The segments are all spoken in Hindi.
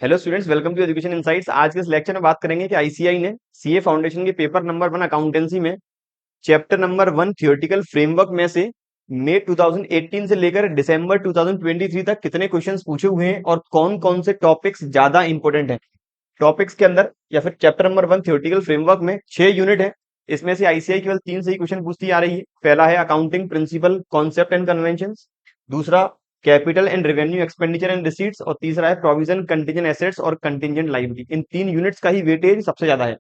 Hello students, welcome to Education Insights. आज के इस लेक्चर में बात करेंगे कि आईसीआई ने सीए फाउंडेशन के पेपर नंबर 1 अकाउंटेंसी में चैप्टर नंबर 1 थियोरेटिकल फ्रेमवर्क में से मई 2018 से लेकर दिसंबर 2023 तक कितने क्वेश्चंस पूछे हुए हैं और कौन कौन से टॉपिक्स ज्यादा इंपॉर्टेंट हैं। टॉपिक्स के अंदर या फिर चैप्टर नंबर 1 थियोरेटिकल फ्रेमवर्क में 6 यूनिट है। इसमें से आईसीआई केवल 3 से ही क्वेश्चन पूछती आ रही है। पहला है accounting principle, concept and conventions. दूसरा capital and revenue expenditure and receipts. और तीसरा है प्रोविजन कंटीजेंट एसेट्स और कंटीजेंट लायबिलिटी। इन 3 यूनिट्स का ही वेटेज सबसे ज्यादा है।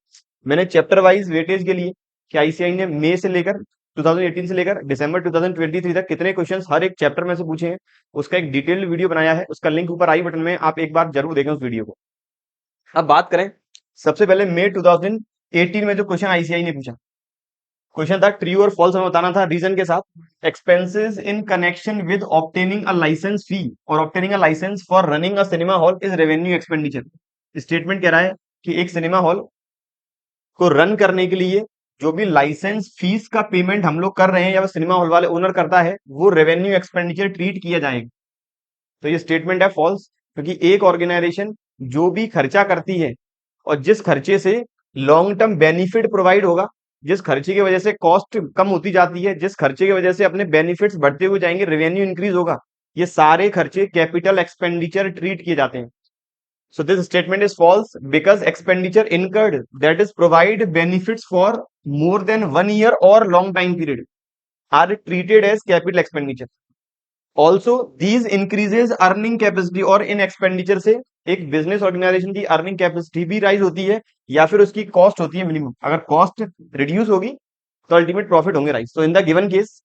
मैंने चैप्टर वाइज वेटेज के लिए कि आईसीआई ने मई से लेकर 2018 से लेकर दिसंबर 2023 तक कितने क्वेश्चंस हर एक चैप्टर में से पूछे हैं, उसका एक डिटेल्ड वीडियो बनाया है। उसका लिंक ऊपर आई बटन में, आप एक बार जरूर देखें उस वीडियो को। अब बात करें सबसे पहले मई 2018 में जो क्वेश्चन आईसीआई ने पूछा, क्वेश्चन था ट्रू और फॉल्स हमें बताना था रीजन के साथ। Expenses in connection with obtaining a license fee और obtaining a license for running a cinema hall is revenue expenditure. Statement कह रहा है कि एक सिनेमा हॉल को रन करने के लिए जो भी लाइसेंस फीस का पेमेंट हम लोग कर रहे हैं या वो सिनेमा हॉल वाले ओनर करता है, वो रेवेन्यू एक्सपेंडिचर ट्रीट किया जाएगा। तो ये स्टेटमेंट है फॉल्स, क्योंकि एक ऑर्गेनाइजेशन जो भी खर्चा करती है और जिस खर्चे से लॉन्ग टर्म बेनिफिट प्रोवाइड होगा, जिस खर्चे की वजह से कॉस्ट कम होती जाती है, जिस खर्चे की वजह से अपने बेनिफिट्स बढ़ते हुए जाएंगे, रेवेन्यू इंक्रीज होगा, ये सारे खर्चे कैपिटल एक्सपेंडिचर ट्रीट किए जाते हैं। So this statement is false because expenditure incurred that is provide benefits for more than 1 year or long time period are treated as capital expenditure. Also these increases earning capacity, और इन एक्सपेंडिचर से एक बिजनेस ऑर्गेनाइजेशन की अर्निंग कैपेसिटी भी राइज होती है या फिर उसकी कॉस्ट होती है मिनिमम। अगर कॉस्ट रिड्यूस होगी तो अल्टीमेट प्रॉफिट होंगे राइज। तो in the given case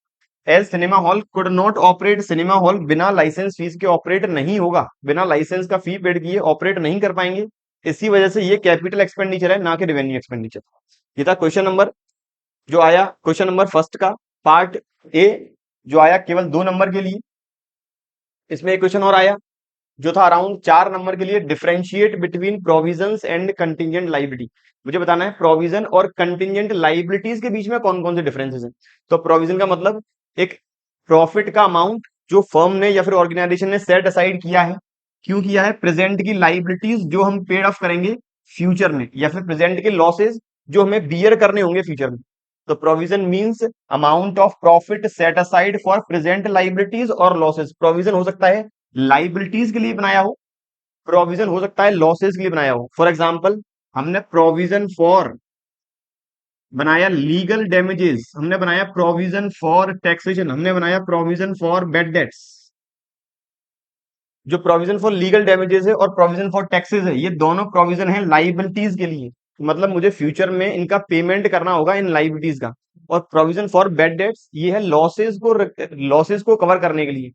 as cinema hall could not operate, cinema hall बिना लाइसेंस फीस के ऑपरेट नहीं होगा, बिना लाइसेंस का फी पेड किए ऑपरेट नहीं कर पाएंगे। इसी वजह से ये कैपिटल एक्सपेंडिचर है, ना कि रेवेन्यू एक्सपेंडिचर। ये था क्वेश्चन नंबर जो आया, क्वेश्चन नंबर फर्स्ट का पार्ट ए, जो आया केवल 2 नंबर के लिए। इसमें एक क्वेश्चन और आया जो था अराउंड 4 नंबर के लिए, differentiate between provisions and contingent liability. मुझे बताना है प्रोविजन और कंटिजेंट लाइबिलिटीज के बीच में कौन कौन से डिफरेंसेस हैं। तो प्रोविजन का मतलब एक प्रॉफिट का अमाउंट जो फर्म ने या फिर ऑर्गेनाइजेशन ने सेट असाइड किया है। क्यों किया है? प्रेजेंट की लाइबिलिटीज जो हम पेड ऑफ करेंगे फ्यूचर में, या फिर प्रेजेंट के लॉसेज जो हमें बियर करने होंगे फ्यूचर में। तो provision means amount of profit set aside for present liabilities और लॉसेज। प्रोविजन हो सकता है लाइबिलिटीज के लिए बनाया हो, प्रोविजन हो सकता है लॉसेज के लिए बनाया हो। फॉर एग्जाम्पल, हमने प्रोविजन फॉर बनाया लीगल डैमेजेस, हमने बनाया प्रोविजन फॉर टैक्सेशन, हमने बनाया प्रोविजन फॉर बैड डेट्स। जो प्रोविजन फॉर लीगल डैमेजेस है और प्रोविजन फॉर टैक्सेस है, ये दोनों प्रोविजन है लाइबिलिटीज के लिए। मतलब मुझे फ्यूचर में इनका पेमेंट करना होगा इन लाइबिलिटीज का। और प्रोविजन फॉर बैड डेट्स ये है लॉसेज को कवर करने के लिए,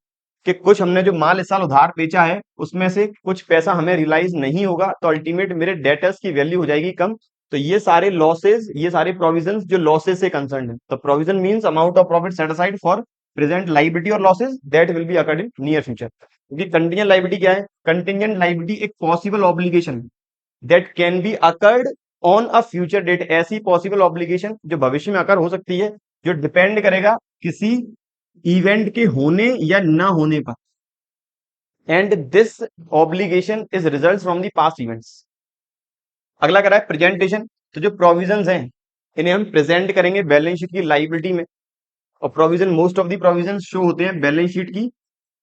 कि कुछ हमने जो माल इस साल उधार बेचा है उसमें से कुछ पैसा हमें रियलाइज नहीं होगा, तो अल्टीमेट मेरे डेटर्स की वैल्यू हो जाएगी कम। तो ये सारे लॉसेज, ये सारे प्रोविजन जो लॉसेज से कंसर्न है। तो provision means amount of profit set aside for present liability और losses that will be occurred in near future. क्योंकि कंटीजेंट लाइबिलिटी क्या है? कंटीजेंट लाइबिलिटी एक possible obligation that can be occurred on a future date. ऐसी पॉसिबल ऑब्लिगेशन जो भविष्य में अकर हो सकती है, जो डिपेंड करेगा किसी इवेंट के होने या ना होने पर। And this obligation is result from the past events. अगला करा है प्रेजेंटेशन। तो जो प्रोविजंस हैं इन्हें हम प्रेजेंट करेंगे बैलेंस शीट की लाइबिलिटी में। और provision, most of the provision show होते हैं बैलेंस शीट की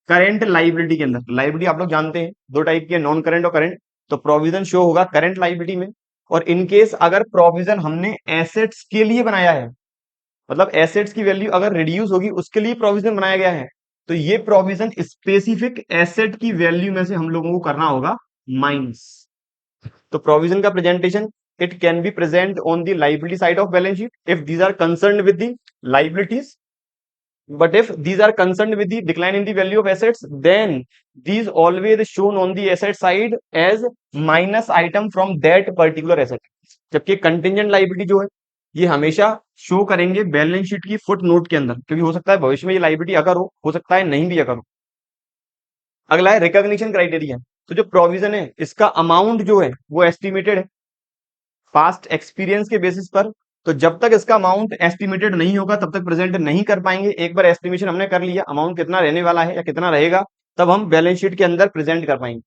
करंट लाइबिलिटी के अंदर। लाइबिलिटी आप लोग जानते हैं दो टाइप की है, नॉन करंट और करंट। तो प्रोविजन शो होगा करंट लाइबिलिटी में। और इनकेस अगर प्रोविजन हमने एसेट्स के लिए बनाया है, मतलब एसेट्स की वैल्यू अगर रिड्यूस होगी उसके लिए प्रोविजन बनाया गया है, तो ये प्रोविजन स्पेसिफिक एसेट की वैल्यू में से हम लोगों को करना होगा माइनस। तो प्रोविजन का presentation, it can be present on the liability side of balance sheet if these are concerned with the liabilities, but if these are concerned with the decline in the value of assets, then these always shown on the asset side as minus item from that particular asset। जबकि contingent liability जो है ये हमेशा शो करेंगे बैलेंस शीट की फुट नोट के अंदर, क्योंकि हो सकता है भविष्य में ये लाइबिलिटी अगर हो सकता है नहीं भी अगर हो। अगला है रिकॉग्निशन क्राइटेरिया। तो जो प्रोविजन है इसका अमाउंट जो है वो एस्टिमेटेड है पास्ट एक्सपीरियंस के बेसिस पर। तो जब तक इसका अमाउंट एस्टिमेटेड नहीं होगा तब तक प्रेजेंट नहीं कर पाएंगे। एक बार एस्टिमेशन हमने कर लिया अमाउंट कितना रहने वाला है या कितना रहेगा, तब हम बैलेंस शीट के अंदर प्रेजेंट कर पाएंगे।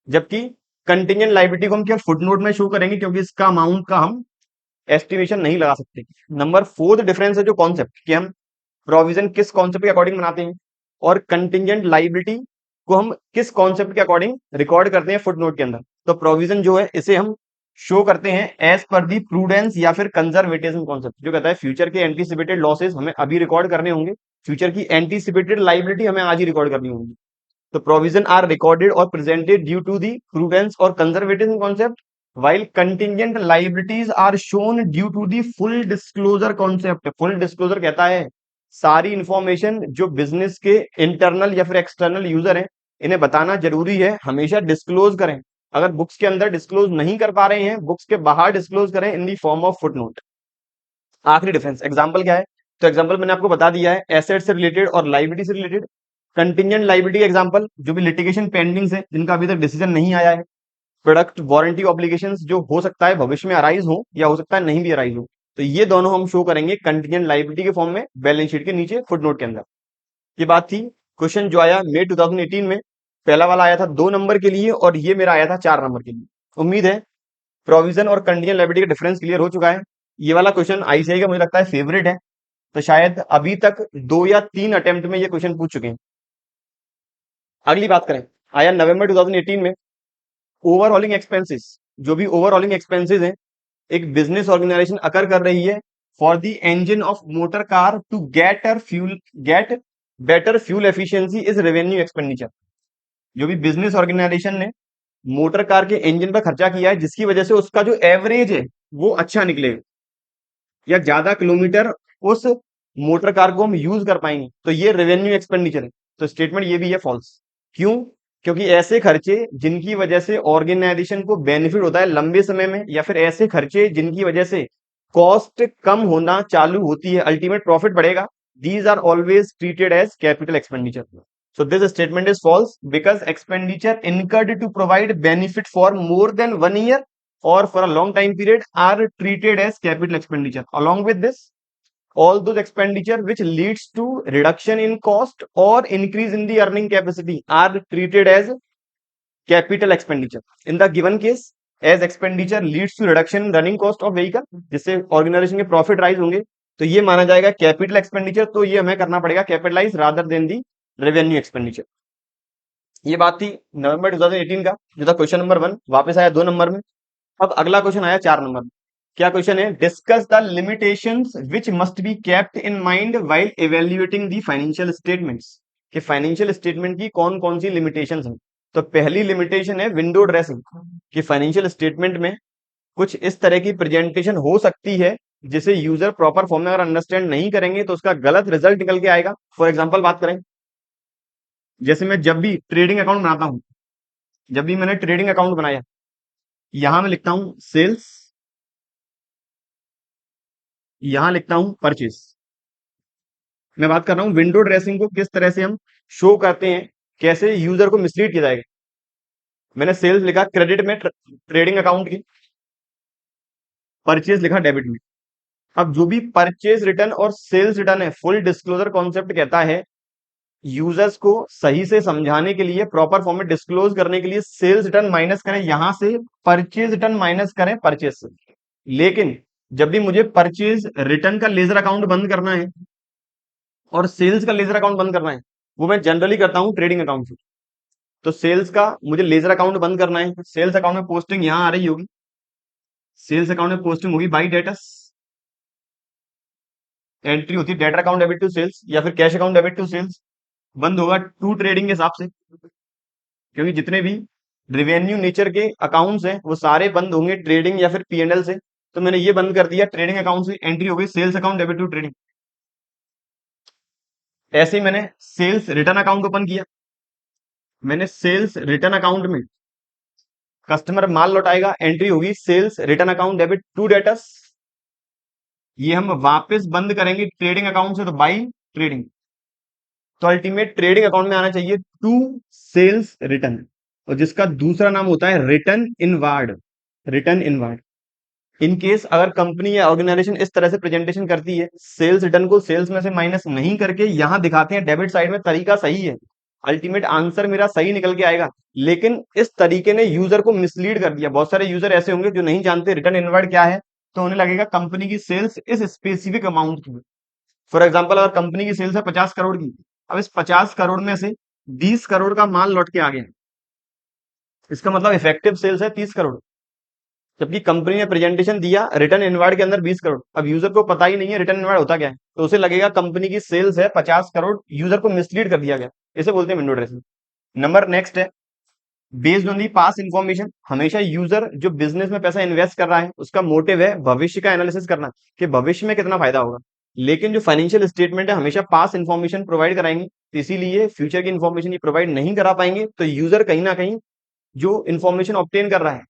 जबकि कंटिजेंट लायबिलिटी को हम क्या फुटनोट में शो करेंगे, क्योंकि इसका अमाउंट का हम एस्टिमेशन नहीं लगा सकते। नंबर फोर्थ डिफरेंस है जो कॉन्सेप्ट कि हम प्रोविजन किस कॉन्सेप्ट के अकॉर्डिंग बनाते हैं और कंटिजेंट लायबिलिटी को हम किस कॉन्सेप्ट के अकॉर्डिंग रिकॉर्ड करते हैं फुटनोट के अंदर। तो प्रोविजन जो है इसे हम शो करते हैं एज पर दी प्रूडेंस या फिर कंजर्वेटिज्म कॉन्सेप्ट, जो कहता है फ्यूचर के एंटीसिपेटेड लॉसेस हमें अभी रिकॉर्ड करने होंगे, फ्यूचर की एंटीसिपेटेड लायबिलिटी हमें आज ही रिकॉर्ड करनी होगी। तो प्रोविजन आर रिकॉर्डेड और presented due to the prudence और conservatism concept, while contingent liabilities are shown due to the full disclosure concept। full disclosure कहता है सारी इंफॉर्मेशन जो बिजनेस के इंटरनल या फिर एक्सटर्नल यूजर हैं इन्हें बताना जरूरी है, हमेशा डिस्क्लोज करें। अगर बुक्स के अंदर डिस्क्लोज नहीं कर पा रहे हैं, बुक्स के बाहर डिस्क्लोज करें इन दी फॉर्म ऑफ फुटनोट। आखिरी डिफरेंस एग्जांपल क्या है, तो एग्जांपल मैंने आपको बता दिया है एसेट से रिलेटेड और लायबिलिटी से रिलेटेड। कंटिजेंट लायबिलिटी एग्जांपल जो भी लिटिगेशन पेंडिंग है, जिनका अभी तक डिसीजन नहीं आया है, प्रोडक्ट वारंटी ऑब्लिगेशंस जो हो सकता है भविष्य में अराइज हो या हो सकता है नहीं भी अराइज हो, तो ये दोनों हम शो करेंगे कंटिजेंट लायबिलिटी के फॉर्म में बैलेंस शीट के नीचे फुटनोट के अंदर। ये बात थी। क्वेश्चन जो आया मई 2018 में, पहला वाला आया था 2 नंबर के लिए और ये मेरा आया था 4 नंबर के लिए। उम्मीद है प्रोविजन और कंटिजेंट लायबिलिटी का डिफरेंस क्लियर हो चुका है। ये वाला क्वेश्चन आईसीआई का मुझे लगता है फेवरेट है, तो शायद अभी तक 2 या 3 अटेम्प्ट में ये क्वेश्चन पूछ चुके हैं। अगली बात करें, आया नवंबर 2018 में ओवरऑलिंग एक्सपेंसेस। जो भी ओवरऑलिंग एक्सपेंसेस हैं एक बिजनेस ऑर्गेनाइजेशन अकर कर रही है for the engine of motor car to get better fuel efficiency is revenue expenditure. जो भी बिजनेस ऑर्गेनाइजेशन ने मोटर कार के इंजन पर खर्चा किया है जिसकी वजह से उसका जो एवरेज है वो अच्छा निकलेगा या ज्यादा किलोमीटर उस मोटर कार को हम यूज कर पाएंगे, तो ये रेवेन्यू एक्सपेंडिचर है। तो स्टेटमेंट ये भी है फॉल्स। क्यों? क्योंकि ऐसे खर्चे जिनकी वजह से ऑर्गेनाइजेशन को बेनिफिट होता है लंबे समय में, या फिर ऐसे खर्चे जिनकी वजह से कॉस्ट कम होना चालू होती है, अल्टीमेट प्रॉफिट बढ़ेगा, these are always treated as capital expenditure. So this statement is false because expenditure incurred to provide benefit for more than 1 year or for a long time period are treated as capital expenditure. Along with this, all those expenditure which leads to reduction in cost or increase in the earning capacity are treated as capital expenditure. In the given case, as expenditure leads to reduction in running cost of vehicle, जिससे ऑर्गेनाइजेशन के प्रॉफिट राइज होंगे, तो ये माना जाएगा कैपिटल एक्सपेंडिचर। तो ये हमें करना पड़ेगा capitalise rather than the revenue expenditure. ये बात थी नवंबर 2018 का जो था क्वेश्चन नंबर 1। वापस आया 2 नंबर में। अब अगला क्वेश्चन आया 4 नंबर में। क्या क्वेश्चन है? Discuss the limitations which must be kept in mind while evaluating the financial statements. कि फाइनेंशियल स्टेटमेंट की कौन कौन सी लिमिटेशंस हैं। तो पहली लिमिटेशन है विंडो ड्रेसिंग, कि फाइनेंशियल स्टेटमेंट में कुछ इस तरह की प्रेजेंटेशन हो सकती है जिसे यूजर प्रॉपर फॉर्म में अगर अंडरस्टैंड नहीं करेंगे तो उसका गलत रिजल्ट निकल के आएगा। फॉर एग्जाम्पल बात करें, जैसे मैं जब भी ट्रेडिंग अकाउंट बनाता हूं, जब भी मैंने ट्रेडिंग अकाउंट बनाया, यहां मैं लिखता हूं सेल्स, यहां लिखता हूं परचेस। मैं बात कर रहा हूं विंडो ड्रेसिंग को किस तरह से हम शो करते हैं, कैसे यूजर को मिसलीड किया जाएगा। मैंने सेल्स लिखा क्रेडिट में ट्रेडिंग अकाउंट की, परचेज लिखा डेबिट में। अब जो भी परचेज रिटर्न और सेल्स रिटर्न है, फुल डिस्क्लोजर कॉन्सेप्ट कहता है यूजर्स को सही से समझाने के लिए, प्रॉपर फॉर्म में डिस्क्लोज करने के लिए सेल्स रिटर्न माइनस करें यहां से, परचेज रिटर्न माइनस करें परचेज से। लेकिन जब भी मुझे परचेज रिटर्न का लेजर अकाउंट बंद करना है और सेल्स का लेजर अकाउंट बंद करना है, वो मैं जनरली करता हूं ट्रेडिंग अकाउंट से। तो सेल्स का मुझे लेजर अकाउंट बंद करना है, सेल्स अकाउंट में पोस्टिंग यहां आ रही होगी, सेल्स अकाउंट में पोस्टिंग होगी बाई डेटस, एंट्री होती है debtor account debit to sales या फिर cash account debit to sales. बंद होगा टू ट्रेडिंग के हिसाब से, क्योंकि जितने भी रिवेन्यू नेचर के अकाउंट्स हैं वो सारे बंद होंगे ट्रेडिंग या फिर पीएनएल से। तो मैंने ये बंद कर दिया ट्रेडिंग अकाउंट से, एंट्री हो गई sales account debit to trading. ऐसे ही मैंने सेल्स रिटर्न अकाउंट ओपन किया, मैंने सेल्स रिटर्न अकाउंट में कस्टमर माल लौटाएगा, एंट्री होगी sales return account debit to debtors. ये हम वापस बंद करेंगे ट्रेडिंग अकाउंट से, तो बाई ट्रेडिंग। तो अल्टीमेट ट्रेडिंग अकाउंट में आना चाहिए टू सेल्स रिटर्न, और जिसका दूसरा नाम होता है return inward, return inward. In case अगर कंपनी या ऑर्गेनाइजेशन इस तरह से प्रेजेंटेशन करती है, सेल्स रिटर्न को सेल्स में से माइनस नहीं करके यहां दिखाते हैं डेबिट साइड में, तरीका सही है, अल्टीमेट आंसर मेरा सही निकल के आएगा। लेकिन इस तरीके ने यूजर को मिसलीड कर दिया। बहुत सारे यूजर ऐसे होंगे जो नहीं जानते रिटर्न इनवर्ड क्या है, तो उन्हें लगेगा कंपनी की सेल्स इस स्पेसिफिक अमाउंट की। फॉर एग्जाम्पल अगर कंपनी की सेल्स है 50 करोड़ की, अब इस 50 करोड़ में से 20 करोड़ का माल लौट के आ गया, इसका मतलब इफेक्टिव सेल्स है 30 करोड़, जबकि कंपनी ने प्रेजेंटेशन दिया रिटर्न इनवर्ड के अंदर 20 करोड़। अब यूजर को पता ही नहीं है रिटर्न इनवर्ड होता क्या है, तो उसे लगेगा कंपनी की सेल्स है 50 करोड़, यूजर को मिसलीड कर दिया गया। इसे बोलते हैं विंडो ड्रेसिंग। नंबर नेक्स्ट है based on the pass information. हमेशा यूजर जो बिजनेस में पैसा इन्वेस्ट कर रहा है उसका मोटिव है भविष्य का एनालिसिस करना कि भविष्य में कितना फायदा होगा। लेकिन जो फाइनेंशियल स्टेटमेंट है हमेशा पास इंफॉर्मेशन प्रोवाइड कराएंगे, तो इसीलिए फ्यूचर की इंफॉर्मेशन ये प्रोवाइड नहीं करा पाएंगे, तो यूजर कहीं ना कहीं जो इन्फॉर्मेशन ऑब्टेन कर रहा है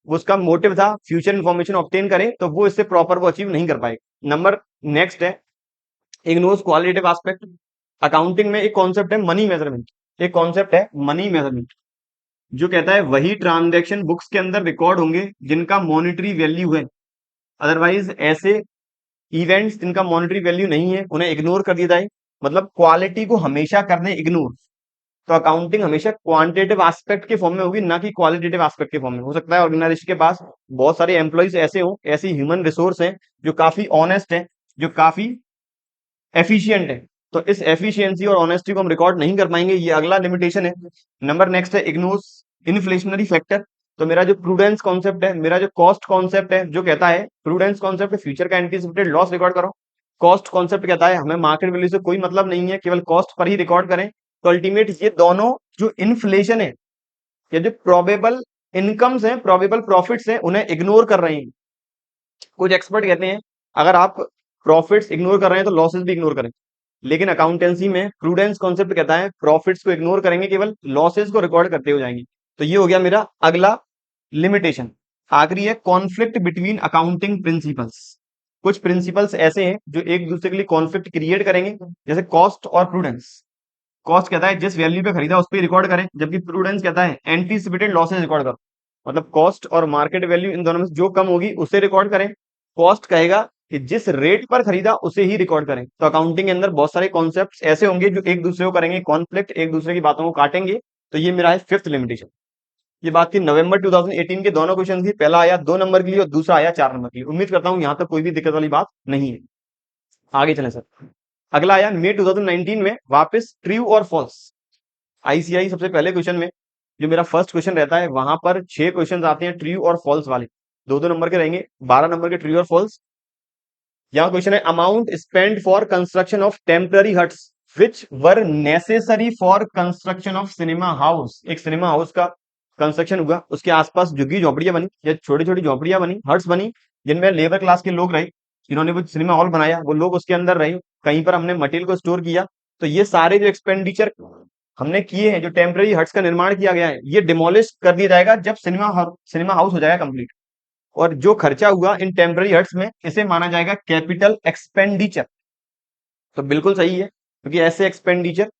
वो उसका मोटिव था फ्यूचर इन्फॉर्मेशन ऑब्टेन करे, तो वो इससे प्रॉपर वो अचीव नहीं कर पाएगा। नंबर नेक्स्ट है इग्नोर्स क्वालिटेटिव एस्पेक्ट। अकाउंटिंग में एक कॉन्सेप्ट है मनी मेजरमेंट, एक कॉन्सेप्ट है मनी मेजरमेंट जो कहता है वही ट्रांजैक्शन बुक्स के अंदर रिकॉर्ड होंगे जिनका मॉनेटरी वैल्यू है, अदरवाइज ऐसे इवेंट्स जिनका मॉनेटरी वैल्यू नहीं है उन्हें इग्नोर कर दिया जाए। मतलब क्वालिटी को हमेशा करने इग्नोर। तो अकाउंटिंग हमेशा क्वांटिटेटिव एस्पेक्ट के फॉर्म में होगी, ना कि क्वालिटेटिव एस्पेक्ट के फॉर्म में। हो सकता है ऑर्गेनाइजेशन के पास बहुत सारे एम्प्लॉइज ऐसे हो, ऐसी ह्यूमन रिसोर्स हैं जो काफी ऑनेस्ट है, जो काफी एफिशिएंट है, तो इस एफिशिएंसी और ऑनेस्टी को हम रिकॉर्ड नहीं कर पाएंगे, ये अगला लिमिटेशन है। नंबर नेक्स्ट है इग्नोर्स इन्फ्लेशनरी फैक्टर। तो मेरा जो प्रूडेंस कॉन्सेप्ट है, मेरा जो कॉस्ट कॉन्सेप्ट है, जो कहता है प्रूडेंस कॉन्सेप्ट फ्यूचर का एंटीसिपेटेड लॉस रिकॉर्ड करो। कॉस्ट कॉन्सेप्ट कहता है हमें मार्केट वैल्यू से कोई मतलब नहीं है, केवल कॉस्ट पर ही रिकॉर्ड करें। तो अल्टीमेट ये दोनों जो इन्फ्लेशन है या जो प्रोबेबल इनकम्स हैं, प्रोबेबल प्रॉफिट्स हैं, उन्हें इग्नोर कर रहे हैं। कुछ एक्सपर्ट कहते हैं अगर आप प्रॉफिट्स इग्नोर कर रहे हैं तो लॉसेस भी इग्नोर करें, लेकिन अकाउंटेंसी में प्रूडेंस कॉन्सेप्ट कहता है प्रॉफिट्स को इग्नोर करेंगे, केवल लॉसेस को रिकॉर्ड करते हुए जाएंगे। तो ये हो गया मेरा अगला लिमिटेशन। आखिरी है कॉन्फ्लिक्ट बिटवीन अकाउंटिंग प्रिंसिपल्स। कुछ प्रिंसिपल्स ऐसे हैं जो एक दूसरे के लिए कॉन्फ्लिक्ट क्रिएट करेंगे, जैसे कॉस्ट और प्रूडेंस। कॉस्ट कहता है जिस वैल्यू पे खरीदा उस पर रिकॉर्ड करें, जबकि प्रूडेंस कहता है एंटीसिपेटेड लॉसेस रिकॉर्ड करो। मतलब कॉस्ट और मार्केट वैल्यू इन दोनों में से जो कम होगी उसे रिकॉर्ड करें। कॉस्ट कहेगा कि जिस रेट पर खरीदा उसे ही रिकॉर्ड करें। तो अकाउंटिंग के अंदर बहुत सारे कॉन्सेप्ट्स ऐसे होंगे जो एक दूसरे को करेंगे कॉन्फ्लिक्ट, एक दूसरे की बातों को काटेंगे। तो ये मेरा है फिफ्थ लिमिटेशन। ये बात थी नवंबर 2018 के दोनों क्वेश्चन की, पहला आया 2 नंबर के लिए और दूसरा आया 4 नंबर के लिए। उम्मीद करता हूं यहां तक कोई भी दिक्कत वाली बात नहीं है। आगे चलें सर। अगला आया मई 2019 में वापस ट्रू और फॉल्स। आईसीआई सबसे पहले क्वेश्चन में जो मेरा फर्स्ट क्वेश्चन रहता है वहां पर 6 क्वेश्चन आते हैं ट्रू और फॉल्स वाले, 2-2 नंबर के रहेंगे, 12 नंबर के ट्रू और फॉल्स। यहाँ क्वेश्चन है amount spend for construction of temporary huts which were necessary for construction of cinema house. एक सिनेमा हाउस का कंस्ट्रक्शन हुआ, उसके आसपास झुग्गी झोपड़ियां बनी या छोटी छोटी झोपड़ियां बनी, हट्स बनी, जिनमें लेबर क्लास के लोग रहे, जिन्होंने वो सिनेमा हॉल बनाया वो लोग उसके अंदर रहे। कहीं पर हमने मटेरियल को स्टोर किया। तो ये सारे जो एक्सपेंडिचर हमने किए हैं, जो टेम्पररी हट्स का निर्माण किया गया है, ये डिमोलिश कर दिया जाएगा जब सिनेमा हाउस हो जाएगा कंप्लीट। और जो खर्चा हुआ इन टेम्पररी हट्स में इसे माना जाएगा कैपिटल एक्सपेंडिचर। तो बिल्कुल सही है, क्योंकि ऐसे एक्सपेंडिचर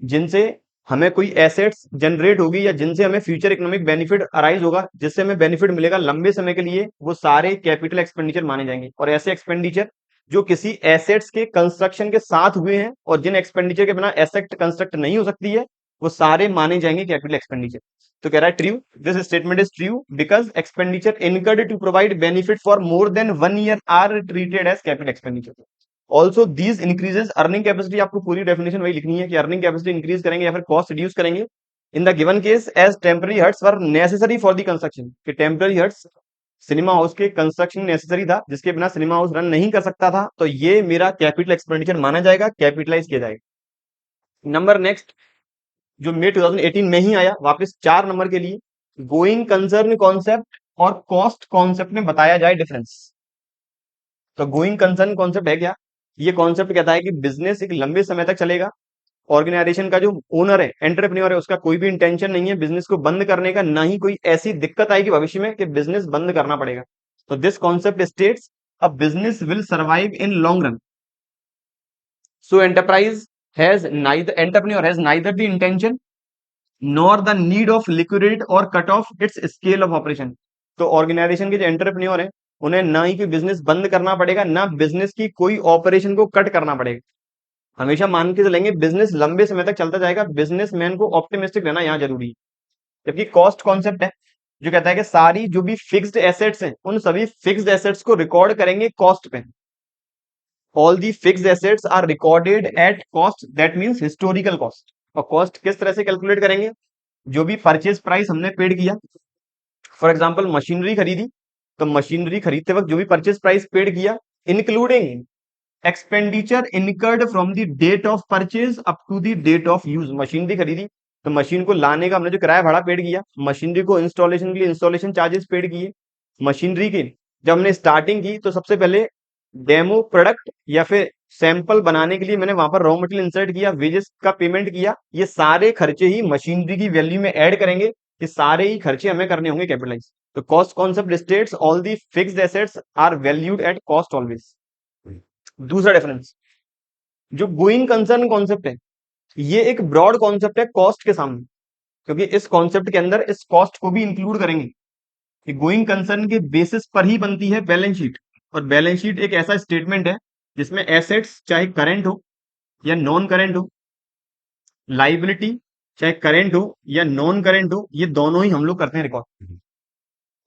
जिनसे हमें कोई एसेट्स जनरेट होगी या जिनसे हमें फ्यूचर इकोनॉमिक बेनिफिट अराइज होगा, जिससे हमें बेनिफिट मिलेगा लंबे समय के लिए, वो सारे कैपिटल एक्सपेंडिचर माने जाएंगे। और ऐसे एक्सपेंडिचर जो किसी एसेट्स के कंस्ट्रक्शन के साथ हुए हैं और जिन एक्सपेंडिचर के बिना एसेट कंस्ट्रक्ट नहीं हो सकती है, वो सारे माने जाएंगे कैपिटल एक्सपेंडिचर। तो कह रहा है true, this statement is true because expenditure incurred to provide benefit for more than 1 year are treated as capital expenditure. Also these increases earning capacity. आपको पूरी डेफिनेशन वही लिखनी है कि अर्निंग कैपेसिटी इंक्रीज करेंगे या फिर कॉस्ट रिड्यूस करेंगे। In the given case as temporary huts were necessary for the construction, कि टेम्पररी हट्स सिनेमा हाउस के कंस्ट्रक्शन नेसेसरी था, जिसके बिना सिनेमा हाउस रन नहीं कर सकता था। तो ये मेरा कैपिटल एक्सपेंडिचर माना जाएगा, कैपिटलाइज किया जाएगा। नंबर नेक्स्ट जो मई 2018 में ही आया वापस 4 नंबर के लिए, गोइंग कंसर्न कॉन्सेप्ट और कॉस्ट कॉन्सेप्ट में बताया जाए डिफरेंस। तो गोइंग कंसर्न कॉन्सेप्ट है क्या? ये कॉन्सेप्ट कहता है कि बिजनेस एक लंबे समय तक चलेगा। ऑर्गेनाइजेशन का जो ओनर है, एंटरप्रेन्योर है, उसका कोई भी इंटेंशन नहीं है बिजनेस को बंद करने का, ना ही कोई ऐसी दिक्कत आएगी भविष्य में कि बिजनेस बंद करना पड़ेगा। तो this concept states a business will survive in long run. So entrepreneur has neither the intention nor the need of liquidate और cut off its scale of operation. तो ऑर्गेनाइजेशन के जो एंटरप्रेन्योर है उन्हें ना ही कोई बिजनेस बंद करना पड़ेगा, ना बिजनेस की कोई ऑपरेशन को कट करना पड़ेगा। हमेशा मान के चलेंगे बिजनेस लंबे समय तक चलता जाएगा, बिजनेसमैन को ऑप्टिमिस्टिक रहना यहाँ जरूरी है। जबकि कॉस्ट कॉन्सेप्ट है जो कहता है कि सारी जो भी फिक्स्ड एसेट्स हैं उन सभी फिक्स्ड एसेट्स को रिकॉर्ड करेंगे कॉस्ट पे। All the fixed assets are recorded at cost, that means historical cost. और कॉस्ट किस तरह से कैलकुलेट करेंगे? जो भी परचेज प्राइस हमने पेड किया, फॉर एग्जांपल मशीनरी खरीदी, तो मशीनरी खरीदते वक्त जो भी परचेज प्राइस पेड किया, including expenditure incurred from the date of purchase up to the date of use. Machinery खरीदी तो मशीन को लाने का हमने जो किराया भाड़ा पेड किया, मशीनरी को इंस्टॉलेशन के लिए इंस्टॉलेशन चार्जेस पेड किए, मशीनरी के जब हमने स्टार्टिंग की तो सबसे पहले डेमो प्रोडक्ट या फिर सैंपल बनाने के लिए मैंने वहां पर रॉ मटेरियल इंसर्ट किया, वेजेस का पेमेंट किया, ये सारे खर्चे ही मशीनरी की वैल्यू में ऐड करेंगे, ये सारे ही खर्चे हमें करने होंगे कैपिटलाइज। तो cost concept states all the fixed assets are valued at cost always. दूसरा डिफरेंस, जो गोइंग कंसर्न कॉन्सेप्ट है, ये एक ब्रॉड कॉन्सेप्ट है कॉस्ट के सामने, क्योंकि इस कॉन्सेप्ट के अंदर इस कॉस्ट को भी इंक्लूड करेंगे कि गोइंग कंसर्न के बेसिस पर ही बनती है बैलेंस शीट। और बैलेंस शीट एक ऐसा स्टेटमेंट है जिसमें एसेट्स चाहे करंट हो या नॉन करंट हो, लाइबिलिटी चाहे करंट हो या नॉन करंट हो, ये दोनों ही हम लोग करते हैं रिकॉर्ड।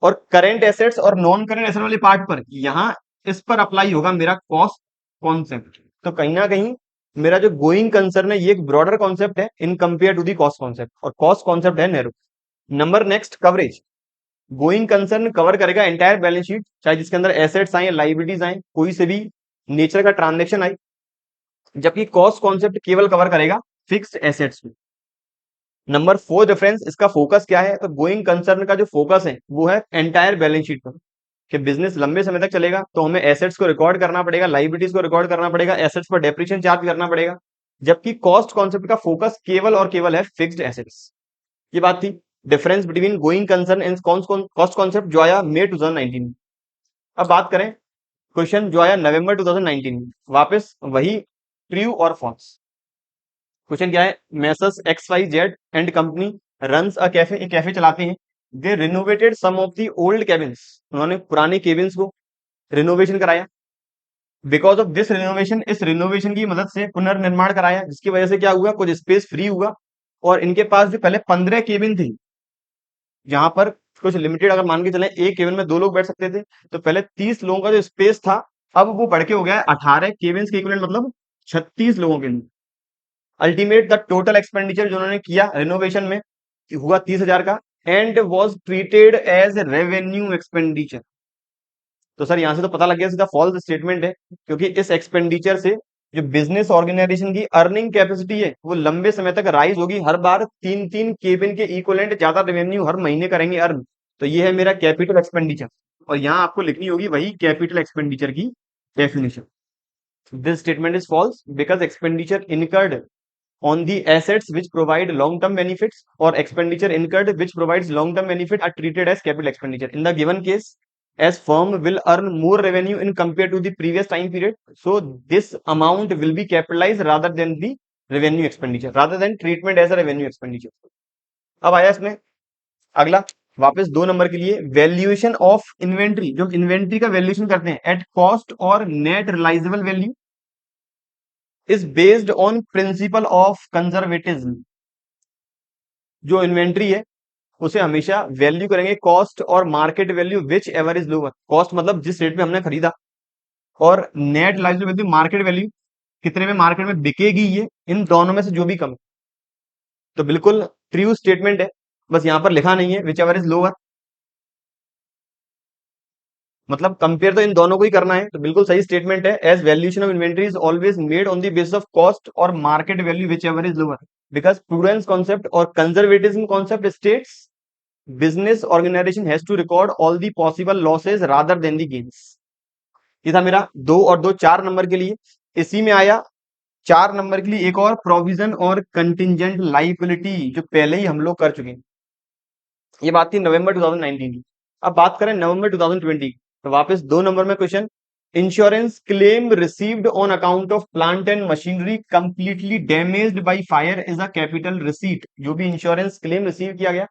और करंट एसेट्स और नॉन करंट एसेट वाले पार्ट पर यहां इस पर अप्लाई होगा मेरा कॉस्ट कॉन्सेप्ट। तो कहीं ना कहीं मेरा जो गोइंग कंसर्न है ये एक ब्रॉडर कॉन्सेप्ट है in compare to the cost concept, और कॉस्ट कॉन्सेप्ट है narrow. Number next, coverage. Going concern cover करेगा एंटायर बैलेंस शीट, चाहे जिसके अंदर एसेट्स आए, लाइबिलिटीज आए, कोई से भी नेचर का ट्रांजेक्शन आए, जबकि कॉस्ट कॉन्सेप्ट केवल कवर करेगा फिक्स्ड एसेट्स को। नंबर 4 डिफरेंस, इसका फोकस क्या है? तो गोइंग कंसर्न का जो फोकस है वो है एंटायर बैलेंस शीट पर, कि बिजनेस लंबे समय तक चलेगा तो हमें एसेट्स को रिकॉर्ड करना पड़ेगा, लाइबिलिटीज को रिकॉर्ड करना पड़ेगा, एसेट्स पर डेप्रिसिएशन चार्ज करना पड़ेगा। जबकि कॉस्ट कॉन्सेप्ट का फोकस केवल और केवल है फिक्स्ड एसेट्स। ये बात थी difference between going concern and cost concept जो आया मई 2019 में। अब बात करें क्वेश्चन जो आया नवंबर 2019 में, वापस वही ट्रू और फॉल्स। क्वेश्चन क्या है? Messrs X Y Z and company runs a cafe, एक कैफे चलाते हैं। They renovated some of the old cabins, उन्होंने पुराने केबिन्स को रिनोवेशन कराया। बिकॉज ऑफ दिस रिनोवेशन, इस रिनोवेशन की मदद से पुनर्निर्माण कराया, जिसकी वजह से क्या हुआ, कुछ स्पेस फ्री हुआ। और इनके पास जो पहले 15 केबिन थी, जहां पर कुछ लिमिटेड, अगर मान के चले एक केबिन में 2 लोग बैठ सकते थे, तो पहले 30 लोगों का जो स्पेस था अब वो बढ़ के हो गया है 18 केबिन के इक्विवेलेंट, मतलब 36 लोगों के लिए। अल्टीमेट द टोटल एक्सपेंडिचर जो उन्होंने किया रिनोवेशन में हुआ 30,000 का, and was treated as revenue expenditure. तो सर यहां से तो पता लग गया सीधा फॉल्स स्टेटमेंट है, क्योंकि इस एक्सपेंडिचर से जो बिजनेस ऑर्गेनाइजेशन की अर्निंग कैपेसिटी है वो लंबे समय तक राइज होगी, हर बार 3-3 केबिन के इक्वलेंट ज्यादा रेवेन्यू हर महीने करेंगे अर्न। तो ये है मेरा कैपिटल एक्सपेंडिचर, और यहां आपको लिखनी होगी वही कैपिटल एक्सपेंडिचर की definition. This statement is false because expenditure incurred on the assets which provide long term benefits or expenditure incurred which provides long term benefit are treated as capital expenditure. In the given case, as firm will earn more revenue in compared to the previous time period, so this amount will be capitalized rather than the revenue expenditure, rather than treatment as a revenue expenditure. अब आया इसमें अगला, वापस 2 नंबर के लिए, वैल्यूएशन ऑफ इन्वेंट्री। जो इन्वेंट्री का वैल्यूएशन करते हैं एट कॉस्ट और net realisable value is based on principal of conservatism. जो इन्वेंट्री है उसे हमेशा वैल्यू करेंगे कॉस्ट और market value whichever is lower. Cost मतलब जिस रेट में हमने खरीदा, और नेट लाइजेबल वैल्यू मार्केट वैल्यू, कितने में मार्केट में बिकेगी ये, इन दोनों में से जो भी कम है। तो बिल्कुल ट्रू स्टेटमेंट है, बस यहां पर लिखा नहीं है विच एवर इज लोअर, मतलब कंपेयर तो इन दोनों को ही करना है। तो बिल्कुल सही स्टेटमेंट है, as valuation of inventory is always made on the basis of cost और market value whichever is lower, because prudence concept और conservatism concept states business organisation has to record all the possible losses rather than the gains. ये था मेरा 2 और 2 4 नंबर के लिए। इसी में आया 4 नंबर के लिए एक और, प्रोविजन और कंटिजेंट लाइबिलिटी, जो पहले ही हम लोग कर चुके हैं। ये बात थी नवंबर 2019 की। अब बात करें नवंबर 2020, तो वापस 2 नंबर में question, insurance claim received on account of plant and machinery completely damaged by fire is a capital receipt. जो भी इंश्योरेंस क्लेम रिसीव किया गया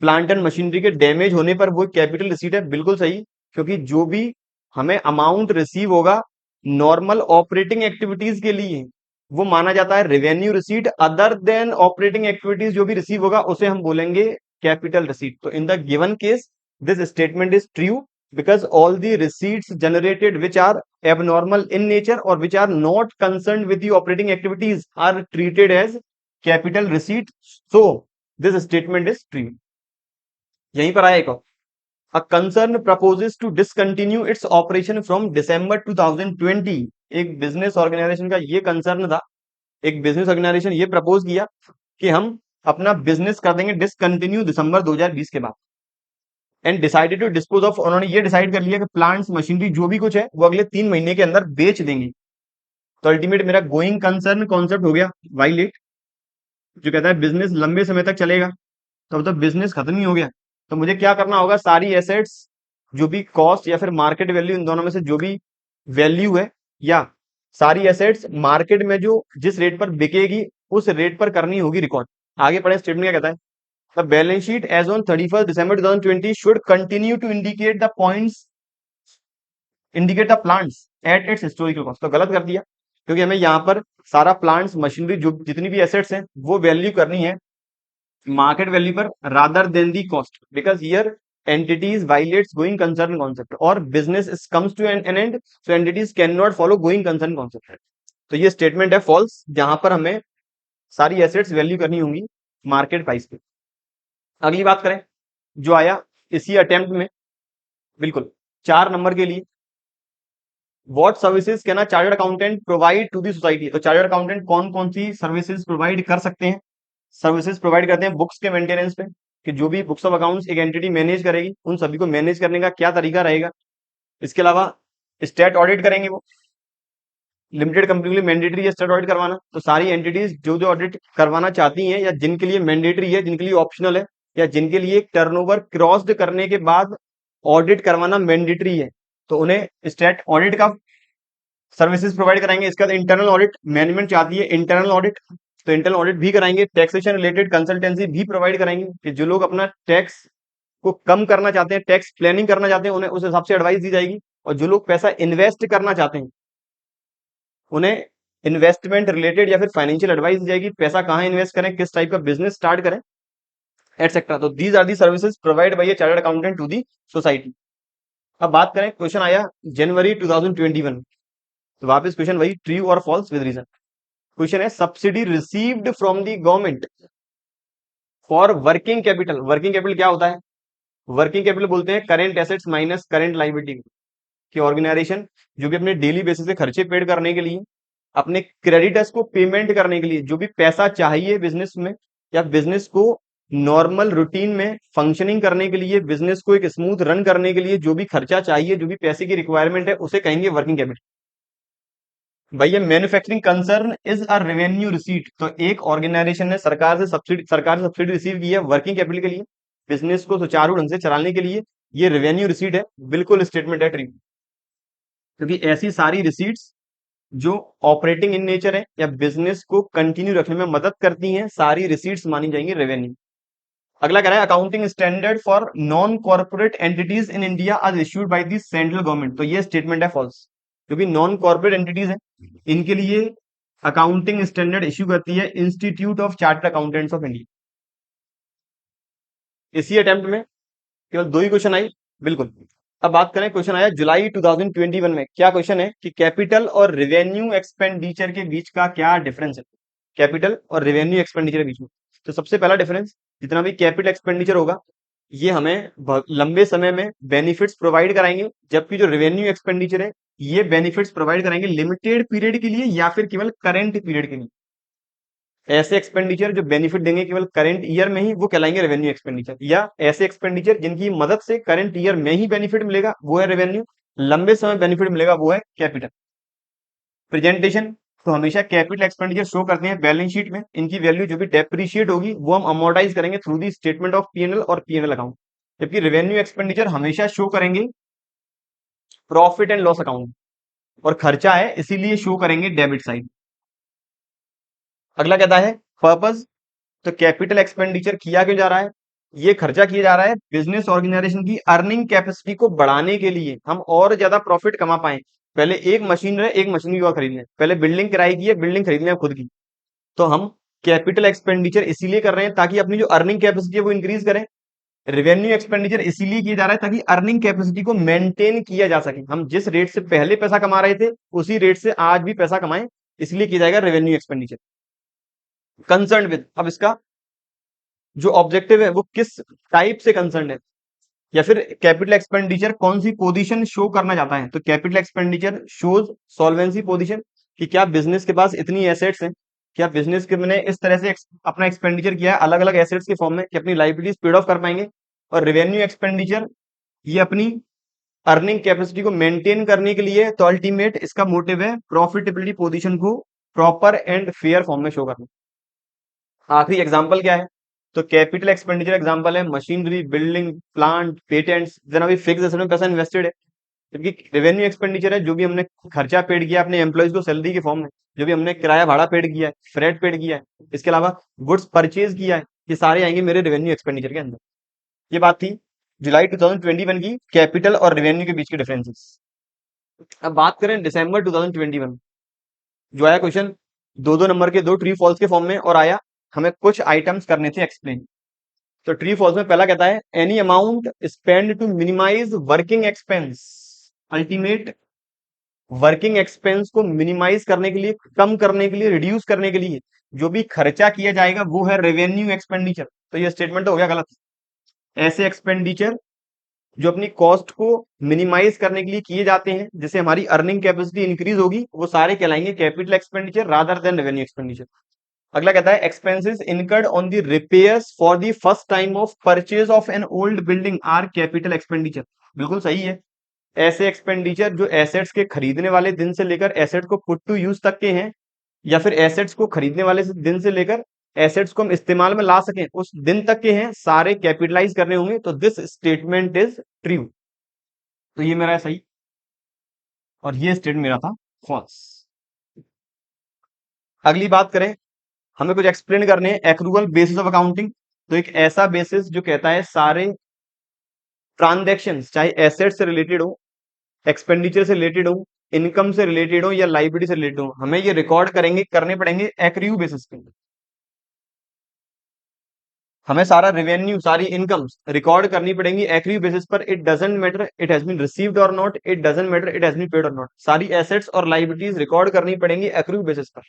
प्लांट एंड मशीनरी के डैमेज होने पर, वो कैपिटल रिसीट है। बिल्कुल सही, क्योंकि जो भी हमें अमाउंट रिसीव होगा नॉर्मल ऑपरेटिंग एक्टिविटीज के लिए, वो माना जाता है revenue receipt. Other than operating activities जो भी रिसीव होगा उसे हम बोलेंगे कैपिटल रिसीट। तो in the given case this statement is true because all the receipts generated which are abnormal in nature or which are not concerned with the operating activities are treated as capital receipt. So this statement is true। यहीं पर आया एक और, a concern proposes to discontinue its operation from December 2020। एक बिजनेस ऑर्गेनाइजेशन का ये कंसर्न था, एक बिजनेस ऑर्गेनाइजेशन ये प्रपोज किया कि हम अपना बिजनेस कर देंगे डिसकंटिन्यू दिसंबर 2020 के बाद। And decided to dispose of, उन्होंने ये डिसाइड कर लिया कि प्लांट्स मशीनरी जो भी कुछ है वो अगले 3 महीने के अंदर बेच देंगे। तो अल्टीमेट मेरा गोइंग कंसर्न कॉन्सेप्ट हो गया वायलेट, जो कहता है बिजनेस लंबे समय तक चलेगा, तो अब तो बिजनेस खत्म ही हो गया। तो मुझे क्या करना होगा, सारी एसेट्स जो भी कॉस्ट या फिर मार्केट वैल्यू, इन दोनों में से जो भी वैल्यू है, या सारी एसेट्स मार्केट में जो जिस रेट पर बिकेगी उस रेट पर करनी होगी रिकॉर्ड। आगे पढ़े स्टेटमेंट क्या कहता है, the balance sheet as on 31 December 2020 should continue to indicate the points, indicate the plants at its historical cost. तो गलत कर दिया, क्योंकि हमें यहाँ पर सारा प्लांट्स मशीनरी जो जितनी भी एसेट्स हैं वो वैल्यू करनी है मार्केट वैल्यू पर rather than the cost, because here entities violates going concern concept और business is comes to an end, so entities cannot follow going concern concept। तो ये स्टेटमेंट है फॉल्स, जहां पर हमें सारी एसेट्स वैल्यू करनी होंगी मार्केट प्राइस पे। अगली बात करें जो आया इसी अटेम्प्ट में, बिल्कुल 4 नंबर के लिए, what services can a chartered accountant provide to the society. तो चार्टर्ड अकाउंटेंट कौन कौन सी सर्विसेज प्रोवाइड कर सकते हैं, सर्विसेज प्रोवाइड करते हैं बुक्स के मेंटेनेंस पे, कि जो भी बुक्स ऑफ अकाउंट्स एक एंटिटी मैनेज करेगी उन सभी को मैनेज करने का क्या तरीका रहेगा। इसके अलावा स्टेट ऑडिट करेंगे, वो लिमिटेड कंपनी के लिए मैंडेटरी है स्टेट ऑडिट करवाना। तो सारी एंटिटीज जो जो ऑडिट करवाना चाहती हैं या जिनके लिए मैंडेटरी है, जिनके लिए ऑप्शनल है, या जिनके लिए टर्नओवर क्रॉस्ड करने के बाद ऑडिट करवाना मैंडेटरी है, तो उन्हें स्टेट ऑडिट का सर्विसेज प्रोवाइड कराएंगे। इसके बाद इंटरनल ऑडिट, मैनेजमेंट चाहती है इंटरनल ऑडिट, तो इंटरनल ऑडिट भी कराएंगे। टैक्सेशन रिलेटेड कंसल्टेंसी भी प्रोवाइड कराएंगे, कि जो लोग अपना टैक्स को कम करना चाहते हैं, टैक्स प्लानिंग करना चाहते हैं, उन्हें उस हिसाब से एडवाइस दी जाएगी। और जो लोग पैसा इन्वेस्ट करना चाहते हैं उन्हें इन्वेस्टमेंट रिलेटेड या फिर फाइनेंशियल एडवाइस दी जाएगी, पैसा कहाँ इन्वेस्ट करें, किस टाइप का बिजनेस स्टार्ट करें, एटसेट्रा। तो these are the services provide by a chartered accountant to the society. अब बात करें, क्वेश्चन आया जनवरी 2021, तो वापस क्वेश्चन वही, ट्रू और फॉल्स विद रीजन। क्वेश्चन है subsidy received from the government for working capital. Working capital क्या होता है, वर्किंग कैपिटल बोलते हैं current assets minus current liability. कि ऑर्गेनाइजेशन जो भी अपने डेली बेसिस पे खर्चे पेड करने के लिए, अपने क्रेडिटर्स को पेमेंट करने के लिए जो भी पैसा चाहिए बिजनेस में, या बिजनेस को नॉर्मल रूटीन में फंक्शनिंग करने के लिए, बिजनेस को एक स्मूथ रन करने के लिए जो भी खर्चा चाहिए, जो भी पैसे की रिक्वायरमेंट है, उसे कहेंगे वर्किंग कैपिटल। भैया manufacturing concern is a revenue receipt. तो एक ऑर्गेनाइजेशन ने सरकार से सब्सिडी रिसीव की है वर्किंग कैपिटल के लिए, बिजनेस को सुचारू ढंग से चलाने के लिए, ये रेवेन्यू रिसीट है, बिल्कुल स्टेटमेंट है ट्रू। क्योंकि ऐसी सारी रिसीट्स जो ऑपरेटिंग इन नेचर है या बिजनेस को कंटिन्यू रखने में मदद करती हैं, सारी रिसीट्स मानी जाएंगी रेवेन्यू। अगला कह रहा है accounting standard for non corporate entities in India as issued by the central government. तो ये स्टेटमेंट है फॉल्स, क्योंकि नॉन कॉर्पोरेट एंटिटीज है, इनके लिए अकाउंटिंग स्टैंडर्ड इश्यू करती है institute of chartered accountants of India. इसी अटेम्प्ट में केवल 2 ही क्वेश्चन आई, बिल्कुल। अब बात करें, क्वेश्चन आया जुलाई 2021 में। क्या क्वेश्चन है कि कैपिटल और रेवेन्यू एक्सपेंडिचर के बीच का क्या डिफरेंस है, कैपिटल और रेवेन्यू एक्सपेंडिचर के बीच में। तो सबसे पहला डिफरेंस, जितना भी कैपिटल एक्सपेंडिचर होगा ये हमें लंबे समय में बेनिफिट्स प्रोवाइड कराएंगे, जबकि जो रेवेन्यू एक्सपेंडिचर है ये बेनिफिट्स प्रोवाइड कराएंगे लिमिटेड पीरियड के लिए या फिर केवल करेंट पीरियड के लिए। ऐसे एक्सपेंडिचर जो बेनिफिट देंगे केवल करंट ईयर में ही, वो कहलाएंगे रेवेन्यू एक्सपेंडिचर। या ऐसे एक्सपेंडिचर जिनकी मदद से करंट ईयर में ही बेनिफिट मिलेगा, वो है रेवेन्यू। लंबे समय बेनिफिट मिलेगा, वो है कैपिटल। प्रेजेंटेशन तो हमेशा कैपिटल एक्सपेंडिचर शो करते हैं बैलेंस शीट में, इनकी वैल्यू जो भी डेप्रिशिएट होगी वो हम अमोर्टाइज करेंगे through the statement of PNL और पीएनएल अकाउंट। जबकि रेवेन्यू एक्सपेंडिचर हमेशा शो करेंगे प्रॉफिट एंड लॉस अकाउंट, और खर्चा है इसीलिए शो करेंगे डेबिट साइड। अगला कहता है पर्पस। तो कैपिटल एक्सपेंडिचर किया क्यों जा रहा है, ये खर्चा किया जा रहा है बिजनेस ऑर्गेनाइजेशन की अर्निंग कैपेसिटी को बढ़ाने के लिए, हम और ज्यादा प्रॉफिट कमा पाए। पहले एक मशीन है, एक मशीनरी और खरीदनी है, पहले बिल्डिंग किराए की है, बिल्डिंग खरीदनी है खुद की। तो हम कैपिटल एक्सपेंडिचर इसीलिए कर रहे हैं ताकि अपनी जो अर्निंग कैपेसिटी है वो इंक्रीज करें। रेवेन्यू एक्सपेंडिचर इसीलिए किया जा रहा है ताकि अर्निंग कैपेसिटी को मेंटेन किया जा सके। हम जिस रेट से पहले पैसा कमा रहे थे उसी रेट से आज भी पैसा कमाएं, इसलिए किया जाएगा रेवेन्यू एक्सपेंडिचर। कंसर्न विद, अब इसका जो ऑब्जेक्टिव है वो किस टाइप से कंसर्न है, या फिर कैपिटल एक्सपेंडिचर कौन सी पोजीशन शो करना चाहता है। तो capital expenditure shows solvency position, कि क्या बिजनेस के पास इतनी एसेट्स हैं, क्या बिजनेस के मैंने इस तरह से अपना एक्सपेंडिचर किया है अलग अलग एसेट्स के फॉर्म में कि अपनी लाइबिलिटीज पेड ऑफ कर पाएंगे। और रेवेन्यू एक्सपेंडिचर ये अपनी अर्निंग कैपेसिटी को मेंटेन करने के लिए, तो अल्टीमेट इसका मोटिव है प्रॉफिटेबिलिटी पोजीशन को प्रॉपर एंड फेयर फॉर्म में शो करना। आखिरी एग्जांपल क्या है, तो कैपिटल एक्सपेंडिचर एग्जांपल है machinery, building, plant, patents, then अभी फिक्स एसेट में पैसा इन्वेस्टेड है। जबकि रेवेन्यू एक्सपेंडिचर है जो भी हमने खर्चा पेड किया अपने एम्प्लॉइज को सैलरी के फॉर्म में, जो भी हमने किराया भाड़ा पेड किया है, फ्रेट पेड किया है, इसके अलावा गुड्स परचेज किया है, ये सारे आएंगे मेरे रेवेन्यू एक्सपेंडिचर के अंदर। ये बात थी जुलाई 2021 की कैपिटल और रेवेन्यू के बीच के डिफरेंसेस। अब बात करें दिसंबर 2021, जो आया क्वेश्चन दो दो नंबर के, दो ट्री फॉल्स के फॉर्म में, और आया हमें कुछ आइटम्स करने थे एक्सप्लेन। तो ट्री फॉल्स में पहला कहता है any amount spend to minimise working expense. Ultimate working expense को मिनिमाइज करने के लिए, कम करने के लिए, रिड्यूस करने के लिए जो भी खर्चा किया जाएगा वो है रेवेन्यू एक्सपेंडिचर। तो ये स्टेटमेंट तो हो गया गलत। ऐसे एक्सपेंडिचर जो अपनी कॉस्ट को मिनिमाइज करने के लिए किए जाते हैं जिससे हमारी अर्निंग कैपेसिटी इंक्रीज होगी, वो सारे कहलाएंगे capital expenditure rather than revenue expenditure. अगला कहता है expenses incurred on the repairs for the first time of purchase of an old building are capital expenditure. बिल्कुल सही है। ऐसे एक्सपेंडिचर जो एसेट्स के खरीदने वाले दिन से लेकर एसेट्स को पुट टू यूज तक के हैं, या फिर एसेट्स को खरीदने वाले दिन से लेकर एसेट्स को हम इस्तेमाल में ला सकें उस दिन तक के हैं, सारे कैपिटलाइज करने होंगे। तो दिस स्टेटमेंट इज ट्रू। तो ये मेरा है सही और ये स्टेटमेंट मेरा था फॉल्स। अगली बात करें, हमें कुछ एक्सप्लेन करने हैं एक्रूअल बेसिस ऑफ अकाउंटिंग। तो एक ऐसा बेसिस जो कहता है सारे ट्रांजैक्शंस चाहे एसेट से रिलेटेड हो, एक्सपेंडिचर से रिलेटेड हो, इनकम से रिलेटेड हो या लाइबिलिटी से रिलेटेड हो, हमें ये रिकॉर्ड करने पड़ेंगे एक्रू बेसिस पे। हमें सारा रेवेन्यू, सारी इनकम रिकॉर्ड करनी पड़ेंगी एक्रू बेसिस पर। It doesn't matter it has been received और not, it doesn't matter it has been paid और नॉट, सारी एसेट्स और लाइबिलिटीज रिकॉर्ड करनी पड़ेंगी एक्रू बेसिस पर।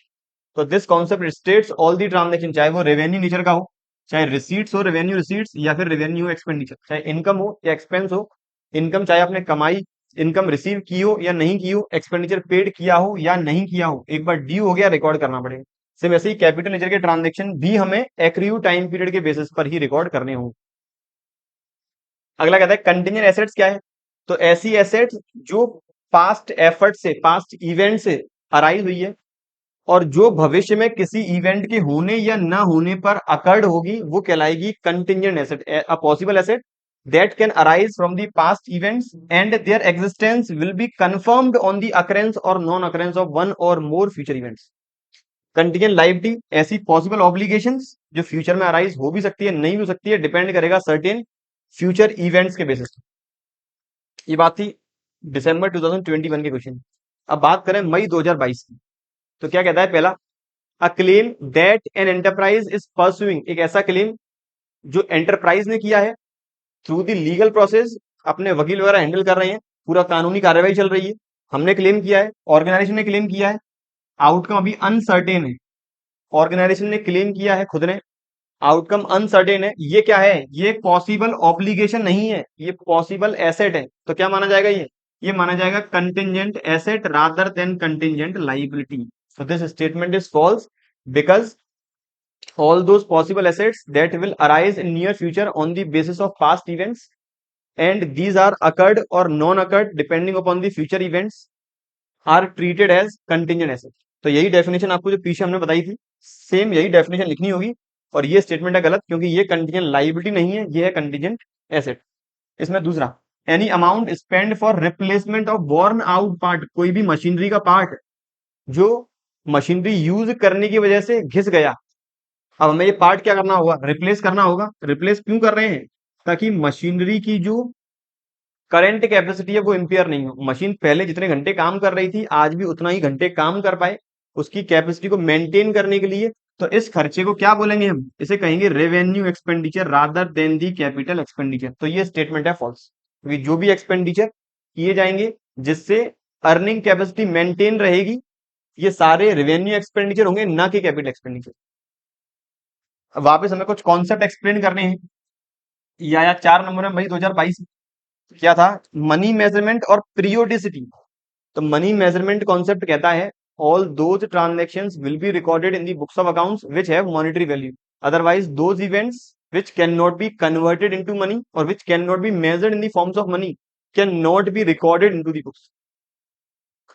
तो this concept states all the transaction, चाहे वो रेवेन्यू नेचर का हो, चाहे रिसीट्स हो रेवेन्यू रिसीट्स, या फिर रेवेन्यू एक्सपेंडिचर, चाहे इनकम हो या एक्सपेंस हो। इनकम चाहे आपने कमाई, इनकम रिसीव की हो या नहीं की हो, एक्सपेंडिचर पेड किया हो या नहीं किया हो, एक बार ड्यू हो गया रिकॉर्ड करना पड़ेगा। सिर्फ वैसे ही कैपिटल नेचर के ट्रांजेक्शन भी हमें एक्रू टाइम पीरियड के बेसिस पर ही रिकॉर्ड करने होंगे। अगला कहता है कंटिजेंट एसेट्स क्या है, तो ऐसी एसेट्स जो पास्ट एफर्ट से, पास्ट इवेंट से अराइज हुई है और जो भविष्य में किसी इवेंट के होने या ना होने पर अकर्ड होगी, वो कहलाएगी contingent asset. A possible asset that can arise from the past events and their existence will be confirmed on the occurrence or non-occurrence of one or more future events. Contingent liability ऐसी पॉसिबल ऑब्लिगेशंस जो फ्यूचर में अराइज हो भी सकती है, नहीं भी हो सकती है, डिपेंड करेगा सर्टेन फ्यूचर इवेंट्स के बेसिस। ये बात थी दिसंबर 2021 के क्वेश्चन। अब बात करें मई 2022 की, तो क्या कहता है पहला, a claim that an enterprise is pursuing, एक ऐसा क्लेम जो एंटरप्राइज ने किया है थ्रू द लीगल प्रोसेस, अपने वकील वगैरह हैंडल कर रहे हैं, पूरा कानूनी कार्रवाई चल रही है, हमने क्लेम किया है, ऑर्गेनाइजेशन ने क्लेम किया है, आउटकम अभी अनसर्टेन है। ऑर्गेनाइजेशन ने क्लेम किया है खुद ने, आउटकम अनसर्टेन है। ये क्या है, ये पॉसिबल ऑब्लिगेशन नहीं है, ये पॉसिबल एसेट है। तो क्या माना जाएगा, ये माना जाएगा contingent asset rather than contingent liability. So this statement is false because all those possible assets that will arise in near future on the basis of past events and these are occurred or non occurred depending upon the future events are treated as contingent asset। तो यही डेफिनेशन आपको जो पीछे हमने बताई थी, सेम यही डेफिनेशन लिखनी होगी। और ये स्टेटमेंट है गलत क्योंकि ये कंटीजेंट लाइबिलिटी नहीं है, ये है कंटीजेंट एसेट। इसमें दूसरा, any amount spend for replacement of worn out part, कोई भी मशीनरी का पार्ट जो मशीनरी यूज करने की वजह से घिस गया, अब हमें ये पार्ट क्या करना होगा, रिप्लेस करना होगा। रिप्लेस क्यों कर रहे हैं, ताकि मशीनरी की जो करंट कैपेसिटी है वो इम्पेयर नहीं हो, मशीन पहले जितने घंटे काम कर रही थी आज भी उतना ही घंटे काम कर पाए, उसकी कैपेसिटी को मेंटेन करने के लिए, तो इस खर्चे को क्या बोलेंगे हम, इसे कहेंगे रेवेन्यू एक्सपेंडिचर रादर देन दी कैपिटल एक्सपेंडिचर। तो ये स्टेटमेंट है फॉल्स, क्योंकि जो भी एक्सपेंडिचर किए जाएंगे जिससे अर्निंग कैपेसिटी मेंटेन रहेगी, ये सारे रेवेन्यू एक्सपेंडिचर होंगे, ना कि कैपिटल एक्सपेंडिचर। वापस हमें कुछ कॉन्सेप्ट एक्सप्लेन करने हैं, या 4 नंबर में भाई 2022 क्या था, मनी मेजरमेंट और पीरियोडिसिटी। तो मनी मेजरमेंट कॉन्सेप्ट कहता है all those transactions will be recorded in the books of accounts which have monetary value, otherwise those events which cannot be converted into money or which cannot be measured in the forms of money cannot be recorded into the books।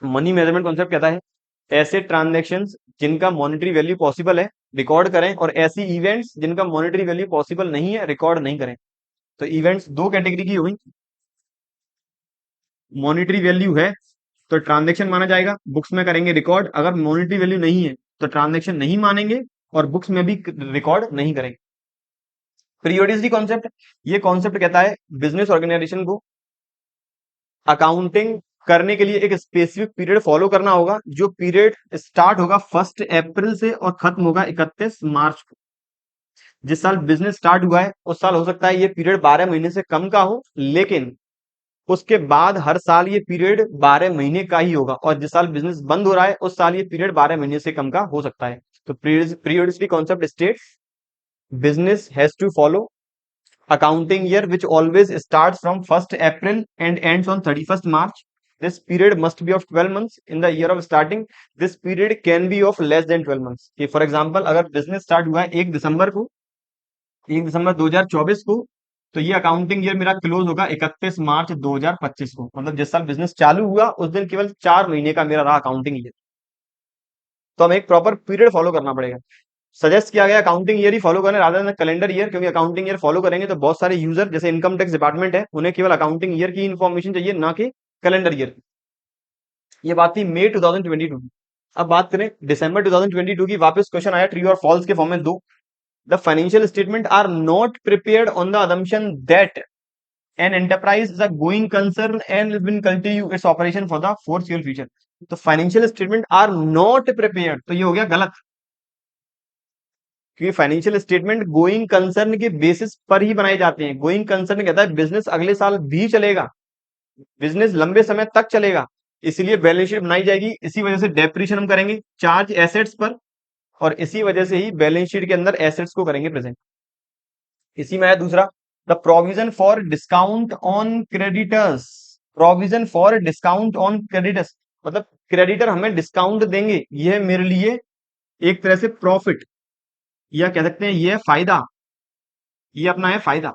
Money measurement concept कहता है ऐसे ट्रांजैक्शंस जिनका मॉनेटरी वैल्यू पॉसिबल है रिकॉर्ड करें, और ऐसी इवेंट्स जिनका मॉनेटरी वैल्यू पॉसिबल नहीं है रिकॉर्ड नहीं करें। तो इवेंट्स दो कैटेगरी की हुई, मॉनेटरी वैल्यू है तो ट्रांजैक्शन माना जाएगा, बुक्स में करेंगे रिकॉर्ड, अगर मॉनेटरी वैल्यू नहीं है तो ट्रांजैक्शन नहीं मानेंगे और बुक्स में भी रिकॉर्ड नहीं करेंगे। पीरियोडिसिटी कॉन्सेप्ट, ये कॉन्सेप्ट कहता है बिजनेस ऑर्गेनाइजेशन को अकाउंटिंग करने के लिए एक स्पेसिफिक पीरियड फॉलो करना होगा, जो पीरियड स्टार्ट होगा 1 अप्रैल से और खत्म होगा 31 मार्च को। जिस साल बिजनेस स्टार्ट हुआ है उस साल हो सकता है ये पीरियड 12 महीने से कम का हो, लेकिन उसके बाद हर साल ये पीरियड 12 महीने का ही होगा, और जिस साल बिजनेस बंद हो रहा है उस साल ये पीरियड 12 महीने से कम का हो सकता है। तो periodicity concept states business has to follow accounting year which always starts from 1st April and ends on 31st March. This period must be of 12 months in the year of starting. This period can be of less than 12 months. कि फॉर एग्जाम्पल अगर बिजनेस स्टार्ट हुआ है 1 दिसंबर को, 1 दिसंबर 2024 को, तो ये अकाउंटिंग ईयर मेरा क्लोज होगा 31 मार्च 2025 को। मतलब जिस साल बिजनेस चालू हुआ उस दिन केवल 4 महीने का मेरा रहा अकाउंटिंग ईयर। तो हमें एक प्रॉपर पीरियड फॉलो करना पड़ेगा। सजेस्ट किया गया अकाउंटिंग ईयर ही फॉलो करें रादर देन कैलेंडर ईयर, क्योंकि अकाउंटिंग ईयर फॉलो करेंगे तो बहुत सारे यूजर जैसे इनकम टैक्स डिपार्टमेंट है उन्हें केवल अकाउंटिंग ईयर की इन्फॉर्मेशन चाहिए, ना कि कैलेंडर ईयर की। ये बात थी मई 2022 की। अब बात करें दिसंबर 2022 की, वापस क्वेश्चन आया ट्रू और फॉल्स के फॉर्म में दो। The financial statement are not prepared on the assumption that an enterprise is a going concern and will continue its operation for the foreseeable future. तो financial statement are not prepared, तो ये हो गया गलत, क्योंकि फाइनेंशियल स्टेटमेंट गोइंग कंसर्न के बेसिस पर ही बनाए जाते हैं। गोइंग कंसर्न कहता है बिजनेस अगले साल भी चलेगा, बिजनेस लंबे समय तक चलेगा, इसलिए बैलेंस शीट बनाई जाएगी। इसी वजह से डेप्रिसिएशन हम करेंगे चार्ज एसेट्स पर, और इसी वजह से ही बैलेंस शीट के अंदर एसेट्स को करेंगे प्रेजेंट। इसी में आया दूसरा, the provision for discount on creditors. Provision for discount on creditors मतलब क्रेडिटर हमें डिस्काउंट देंगे, यह मेरे लिए एक तरह से प्रॉफिट, या कह सकते हैं ये फायदा, ये अपना है फायदा।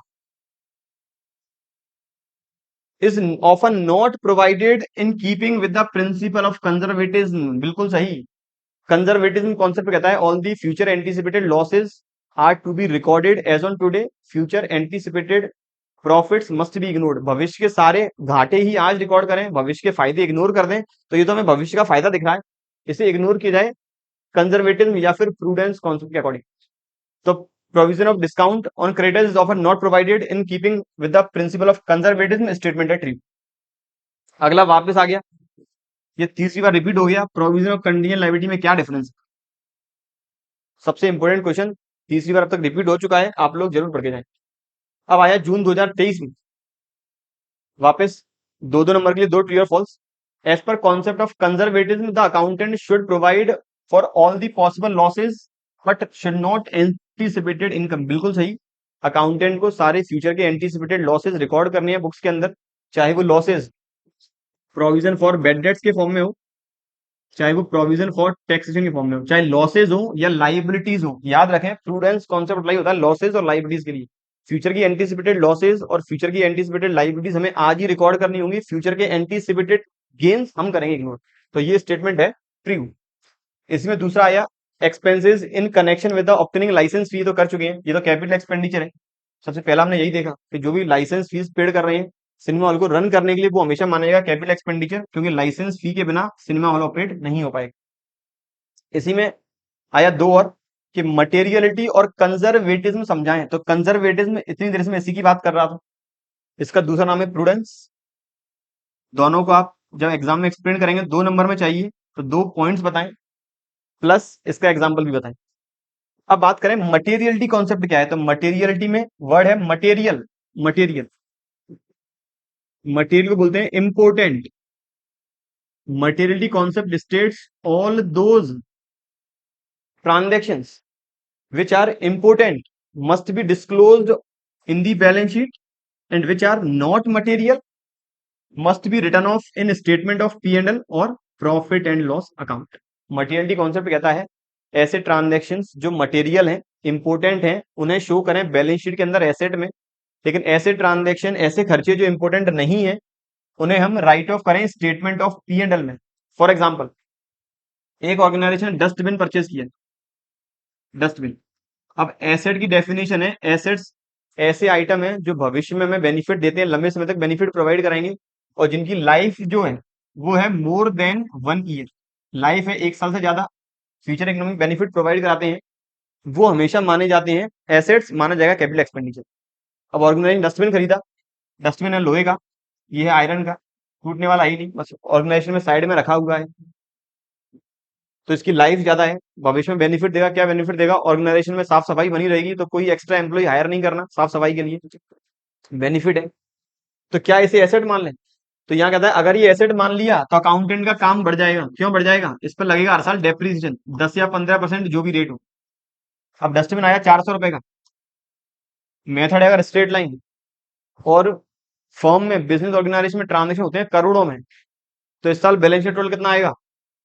Is often not provided in keeping with the principle of conservatism. बिल्कुल सही, कंजर्वेटिज्म कॉन्सेप्ट कहता है all the future anticipated losses are to be recorded as on today, future anticipated profits must be ignored. भविष्य के सारे घाटे ही आज रिकॉर्ड करें, भविष्य के फायदे इग्नोर कर दें, तो ये तो हमें भविष्य का फायदा दिख रहा है, इसे इग्नोर किया जाए कंजर्वेटिज्म या फिर प्रूडेंस कॉन्सेप्ट के अकॉर्डिंग। तो provision of discount on creditors is often not provided in keeping with the principle of conservatism statement है ट्रू। अगला वापस आ गया, ये तीसरी बार रिपीट हो गया, प्रोविजन ऑफ कंटीजेंट लायबिलिटी में क्या डिफरेंस है। सबसे इंपॉर्टेंट क्वेश्चन तीसरी बार अब तक रिपीट हो चुका है, आप लोग जरूर पढ़ के जाएं। अब आया जून 2023 में, वापस दो दो नंबर के लिए दो ट्रू और false. As per concept of conservatism the accountant should provide for all the possible losses but should not anticipated income. बिल्कुल सही, अकाउंटेंट को सारे फ्यूचर के एंटीसिपेटेड लॉसेस रिकॉर्ड करने हैं बुक्स के अंदर, चाहे वो losses provision for bad debts के फॉर्म में हो, चाहे वो प्रोविजन फॉर टैक्सेशन के फॉर्म में हो, चाहे लॉसेज हो या लाइबिलिटीज हो। याद रखें प्रूडेंस कॉन्सेप्ट अप्लाई होता है लॉसेज और लाइबिलिटीज के लिए। फ्यूचर की एंटीसिपेटेड लॉसेज और फ्यूचर की एंटीसिपेटेड लाइबिलिटीज हमें आज ही रिकॉर्ड करनी होंगी, फ्यूचर के एंटीसिपेटेड गेन्स हम करेंगे इग्नोर। तो ये स्टेटमेंट है ट्रू। इसमें दूसरा आया expenses in connection with the obtaining license fee, तो कर चुके हैं, ये तो कैपिटल एक्सपेंडिचर है। सबसे पहला हमने यही देखा कि जो भी लाइसेंस फीस पेड कर रहे हैं सिनेमा हॉल को रन करने के लिए, वो हमेशा माना जाएगा कैपिटल एक्सपेंडिचर, क्योंकि लाइसेंस फी के बिना सिनेमा हॉल ऑपरेट नहीं हो पाएगा। इसी में आया दो और, कि मटेरियलिटी और कंजर्वेटिज्म समझाएं। तो कंजर्वेटिज्म इतनी देर से मैं इसी की बात कर रहा था, इसका दूसरा नाम है प्रूडेंस। दोनों को आप जब एग्जाम में एक्सप्लेन करेंगे 2 नंबर में चाहिए, तो 2 पॉइंट्स बताएं प्लस इसका एग्जाम्पल भी बताएं। अब बात करें मटेरियलिटी कॉन्सेप्ट क्या है, तो मटेरियलिटी में वर्ड है मटेरियल। मटेरियल, मटेरियल को बोलते हैं important. Materiality concept states all those transactions which are important must be disclosed in the balance sheet and which are not material must be written off in statement of P&L और profit and loss account. Materiality concept कहता है ऐसे ट्रांजैक्शंस जो मटेरियल हैं, इंपोर्टेंट हैं, उन्हें शो करें बैलेंस शीट के अंदर एसेट में, लेकिन ऐसे ट्रांजैक्शन, ऐसे खर्चे जो इंपोर्टेंट नहीं है, उन्हें हम राइट ऑफ करें स्टेटमेंट ऑफ P&L में। फॉर एग्जाम्पल, एक ऑर्गेनाइजेशन डस्टबिन परचेज किया, डस्टबिन। अब एसेट की डेफिनेशन है, एसेट्स ऐसे आइटम है जो भविष्य में हमें बेनिफिट देते हैं, लंबे समय तक बेनिफिट प्रोवाइड कराएंगे, और जिनकी लाइफ जो है वो है मोर देन 1 ईयर, लाइफ है 1 साल से ज्यादा, फ्यूचर इकोनॉमिक बेनिफिट प्रोवाइड कराते हैं, वो हमेशा माने जाते हैं एसेट्स, माना जाएगा कैपिटल एक्सपेंडिचर। अब ऑर्गेनाइजेशन डस्टबिन खरीदा, डस्टबिन है लोहे का, ये है आयरन का, टूटने वाला ही नहीं, बस ऑर्गेनाइजेशन में साइड में रखा हुआ है, तो इसकी लाइफ ज्यादा है, भविष्य में बेनिफिट देगा। क्या बेनिफिट देगा? ऑर्गेनाइजेशन में साफ सफाई बनी रहेगी, तो कोई एक्स्ट्रा एम्प्लॉय हायर नहीं करना साफ सफाई के लिए, बेनिफिट है। तो क्या इसे एसेट मान लें? तो यहाँ कहता है अगर ये एसेट मान लिया तो अकाउंटेंट का काम बढ़ जाएगा। क्यों बढ़ जाएगा? इस पर लगेगा हर साल डेप्रिसिएशन 10 या 15% जो भी रेट हो। अब डस्टबिन आया 400 रुपए का, मेथड है अगर स्ट्रेट लाइन, और फर्म में, बिजनेस ऑर्गेनाइजेशन में ट्रांजेक्शन होते हैं करोड़ों में, तो इस साल बैलेंस शीट टोटल कितना आएगा?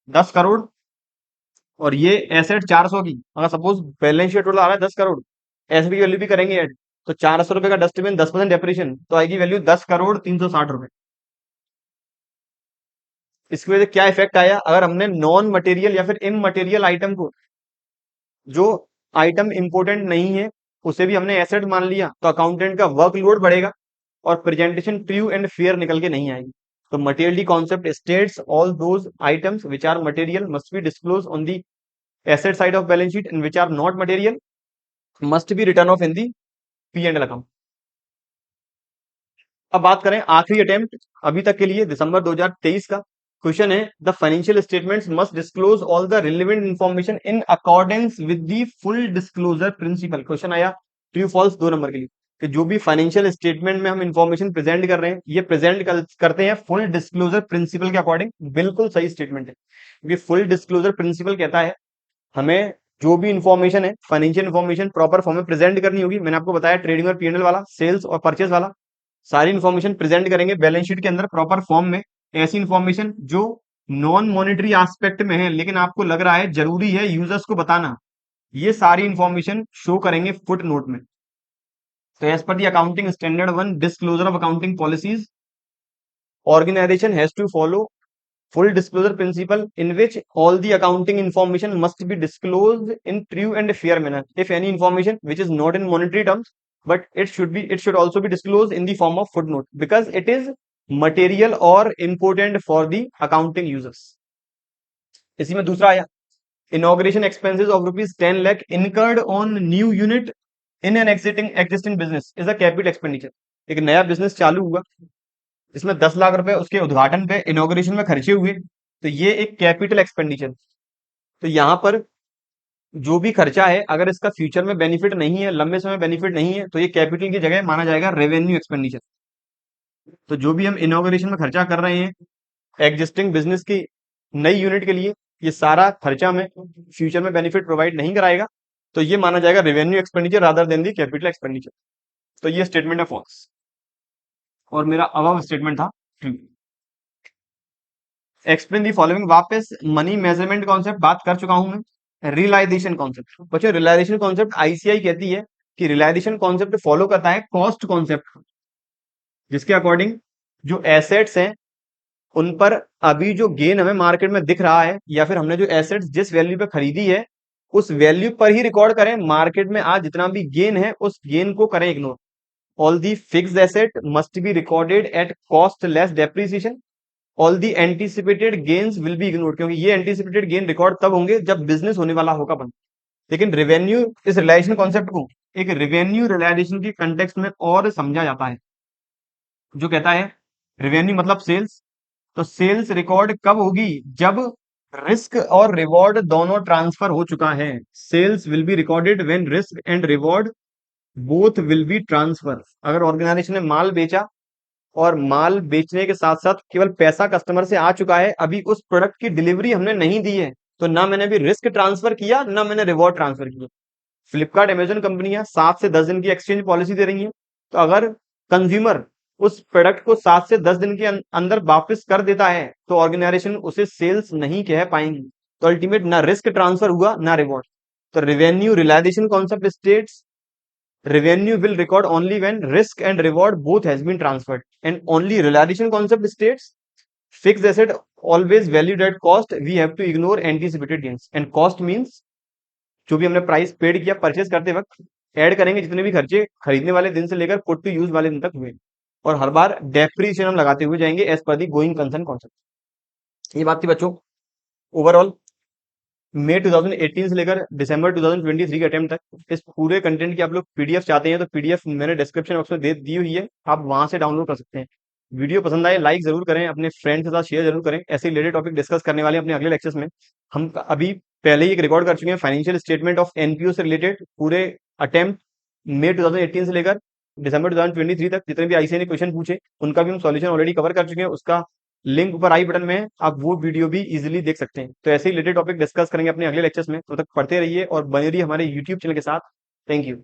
10 करोड़। और ये एसेट 400 की, अगर सपोज बैलेंस शीट टोटल आ रहा है 10 करोड़, एसेट की वैल्यू भी करेंगे ऐड, तो 400 रुपए का डस्टबिन, 10% डेप्रिसिएशन, तो आएगी वैल्यू 10 करोड़ 360 रुपए। इसकी वजह से क्या इफेक्ट आया? अगर हमने नॉन मटेरियल या फिर इमटेरियल आइटम को, जो आइटम इंपोर्टेंट नहीं है, उसे भी हमने एसेट मान लिया, तो अकाउंटेंट का वर्कलोड बढ़ेगा और प्रेजेंटेशन ट्रू एंड फेयर निकल के नहीं आएगी। तो materiality concept states all those items which are material must be disclose on the asset side of balance sheet and which are not material must be written off in the P&L account। अब बात करें आखिरी अटेम्प्ट अभी तक के लिए, दिसंबर 2023 का क्वेश्चन है, the financial statements must disclose all the relevant information in accordance with the full disclosure principle. Question आया ट्रू फॉल्स 2 नंबर के लिए, कि जो भी फाइनेंशियल स्टेटमेंट में हम इंफॉर्मेशन प्रेजेंट कर रहे हैं, ये प्रेजेंट करते हैं फुल डिस्क्लोजर प्रिंसिपल के अकॉर्डिंग। बिल्कुल सही स्टेटमेंट है, क्योंकि फुल डिस्क्लोजर प्रिंसिपल कहता है हमें जो भी इंफॉर्मेशन है, फाइनेंशियल इंफॉर्मेशन प्रॉपर फॉर्म में प्रेजेंट करनी होगी। मैंने आपको बताया ट्रेडिंग और P&L वाला, सेल्स और परचेज वाला, सारी इंफॉर्मेशन प्रेजेंट करेंगे बैलेंस शीट के अंदर प्रॉपर फॉर्म में। ऐसी इंफॉर्मेशन जो नॉन मॉनेटरी एस्पेक्ट में है, लेकिन आपको लग रहा है जरूरी है यूजर्स को बताना, ये सारी इंफॉर्मेशन शो करेंगे फुट नोट में। तो as per the accounting standard 1 disclosure of accounting policies, organization has to follow full disclosure principle in which all the accounting information must be disclosed in true and fair manner. If any information which is not in monetary terms, but it should also be disclosed in the form of footnote, because it is material or important for the accounting users। इसी में दूसरा आया, inauguration expenses of ₹10 lakh incurred on new unit in an existing business is a capital expenditure. एक नया बिजनेस चालू हुआ, इसमें 10 लाख रुपए उसके उद्घाटन पे, इनॉग्रेशन में खर्चे हुए, तो ये एक कैपिटल एक्सपेंडिचर। तो यहाँ पर जो भी खर्चा है, अगर इसका फ्यूचर में बेनिफिट नहीं है, लंबे समय बेनिफिट नहीं है, तो ये कैपिटल की जगह माना जाएगा रेवेन्यू एक्सपेंडिचर। तो जो भी हम इनॉग्रेशन में खर्चा कर रहे हैं एग्जिस्टिंग बिजनेस की नई यूनिट के लिए, ये सारा खर्चा में फ्यूचर में बेनिफिट प्रोवाइड नहीं कराएगा, तो ये माना जाएगा रेवेन्यू एक्सपेंडिचर रादर देन दी कैपिटल एक्सपेंडिचर। तो ये स्टेटमेंट है फॉल्स, और मेरा अबव स्टेटमेंट था ट्रू। एक्सप्लेन दी फॉलोइंग, वापस मनी मेजरमेंट कॉन्सेप्ट बात कर चुका हूं मैं। रियलाइजेशन कॉन्सेप्ट, बच्चों रियलाइजेशन कॉन्सेप्ट आईसीआई कहती है कि रियलाइजेशन कॉन्सेप्ट फॉलो करता है कॉस्ट कॉन्सेप्ट, जिसके अकॉर्डिंग जो एसेट्स हैं उन पर अभी जो गेन हमें मार्केट में दिख रहा है, या फिर हमने जो एसेट्स जिस वैल्यू पे खरीदी है उस वैल्यू पर ही रिकॉर्ड करें। मार्केट में आज जितना भी गेन है उस गेन को करें ignore. All the fixed asset must be recorded at cost less depreciation, all the anticipated gains will be ignored, क्योंकि ये एंटीसिपेटेड गेन रिकॉर्ड तब होंगे जब बिजनेस होने वाला होगा बंद। लेकिन रेवेन्यू, इस रिलाइजेशन कॉन्सेप्ट को एक रेवेन्यू रिलाइजेशन के कंटेक्स्ट में और समझा जाता है, जो कहता है रेवेन्यू मतलब सेल्स, तो सेल्स रिकॉर्ड कब होगी? जब रिस्क और रिवॉर्ड दोनों ट्रांसफर हो चुका है। Sales will be recorded when risk and reward both will be transfer. अगर ऑर्गेनाइजेशन ने माल बेचा और माल बेचने के साथ साथ केवल पैसा कस्टमर से आ चुका है, अभी उस प्रोडक्ट की डिलीवरी हमने नहीं दी है, तो ना मैंने अभी रिस्क ट्रांसफर किया ना मैंने रिवॉर्ड ट्रांसफर किया। फ्लिपकार्ट अमेजन कंपनियां 7 से 10 दिन की एक्सचेंज पॉलिसी दे रही हैं। तो अगर कंज्यूमर उस प्रोडक्ट को 7 से 10 दिन के अंदर वापस कर देता है तो ऑर्गेनाइजेशन उसे सेल्स नहीं कह पाएंगी। तो अल्टीमेट ना रिस्क ट्रांसफर हुआ ना रिवॉर्ड। तो revenue realisation concept states revenue will record only when risk and reward both has been transferred, and only realization concept states fixed asset always valued at cost, we have to ignore anticipated gains, and cost means जो भी हमने प्राइस पेड किया परचेज करते वक्त ऐड करेंगे जितने भी खर्चे खरीदने वाले दिन से लेकर पुट टू यूज वाले दिन तक हुए, और हर बार डेप्रीशिएशन हम लगाते हुए जाएंगे एज पर दी गोइंग कंसर्न कॉन्सेप्ट। ये बात थी बच्चों ओवरऑल मई 2018 से लेकर दिसंबर 2023 के अटेम्प्ट तक। इस पूरे कंटेंट की आप लोग पीडीएफ चाहते हैं तो पीडीएफ मैंने डिस्क्रिप्शन बॉक्स में दे दी हुई है, आप वहां से डाउनलोड कर सकते हैं। वीडियो पसंद आए लाइक जरूर करें, अपने फ्रेंड्स के साथ शेयर जरूर करें। ऐसे रिलेटेड टॉपिक डिस्कस करने वाले हैं अपने अगले लेक्चर्स में। हम अभी पहले ही एक रिकॉर्ड कर चुके हैं फाइनेंशियल स्टेटमेंट ऑफ एनपीओ से रिलेटेड पूरे अटेम्प्ट मई 2018 से लेकर दिसंबर 2023 तक जितने भी आईसीआई ने क्वेश्चन पूछे उनका भी हम सॉल्यूशन ऑलरेडी कवर कर चुके हैं। उसका लिंक ऊपर आई बटन में है, आप वो वीडियो भी इजीली देख सकते हैं। तो ऐसे ही रिलेटेड टॉपिक डिस्कस करेंगे अपने अगले लेक्चर्स में, तो तक पढ़ते रहिए और बने रहिए हमारे यूट्यूब चैनल के साथ। Thank you.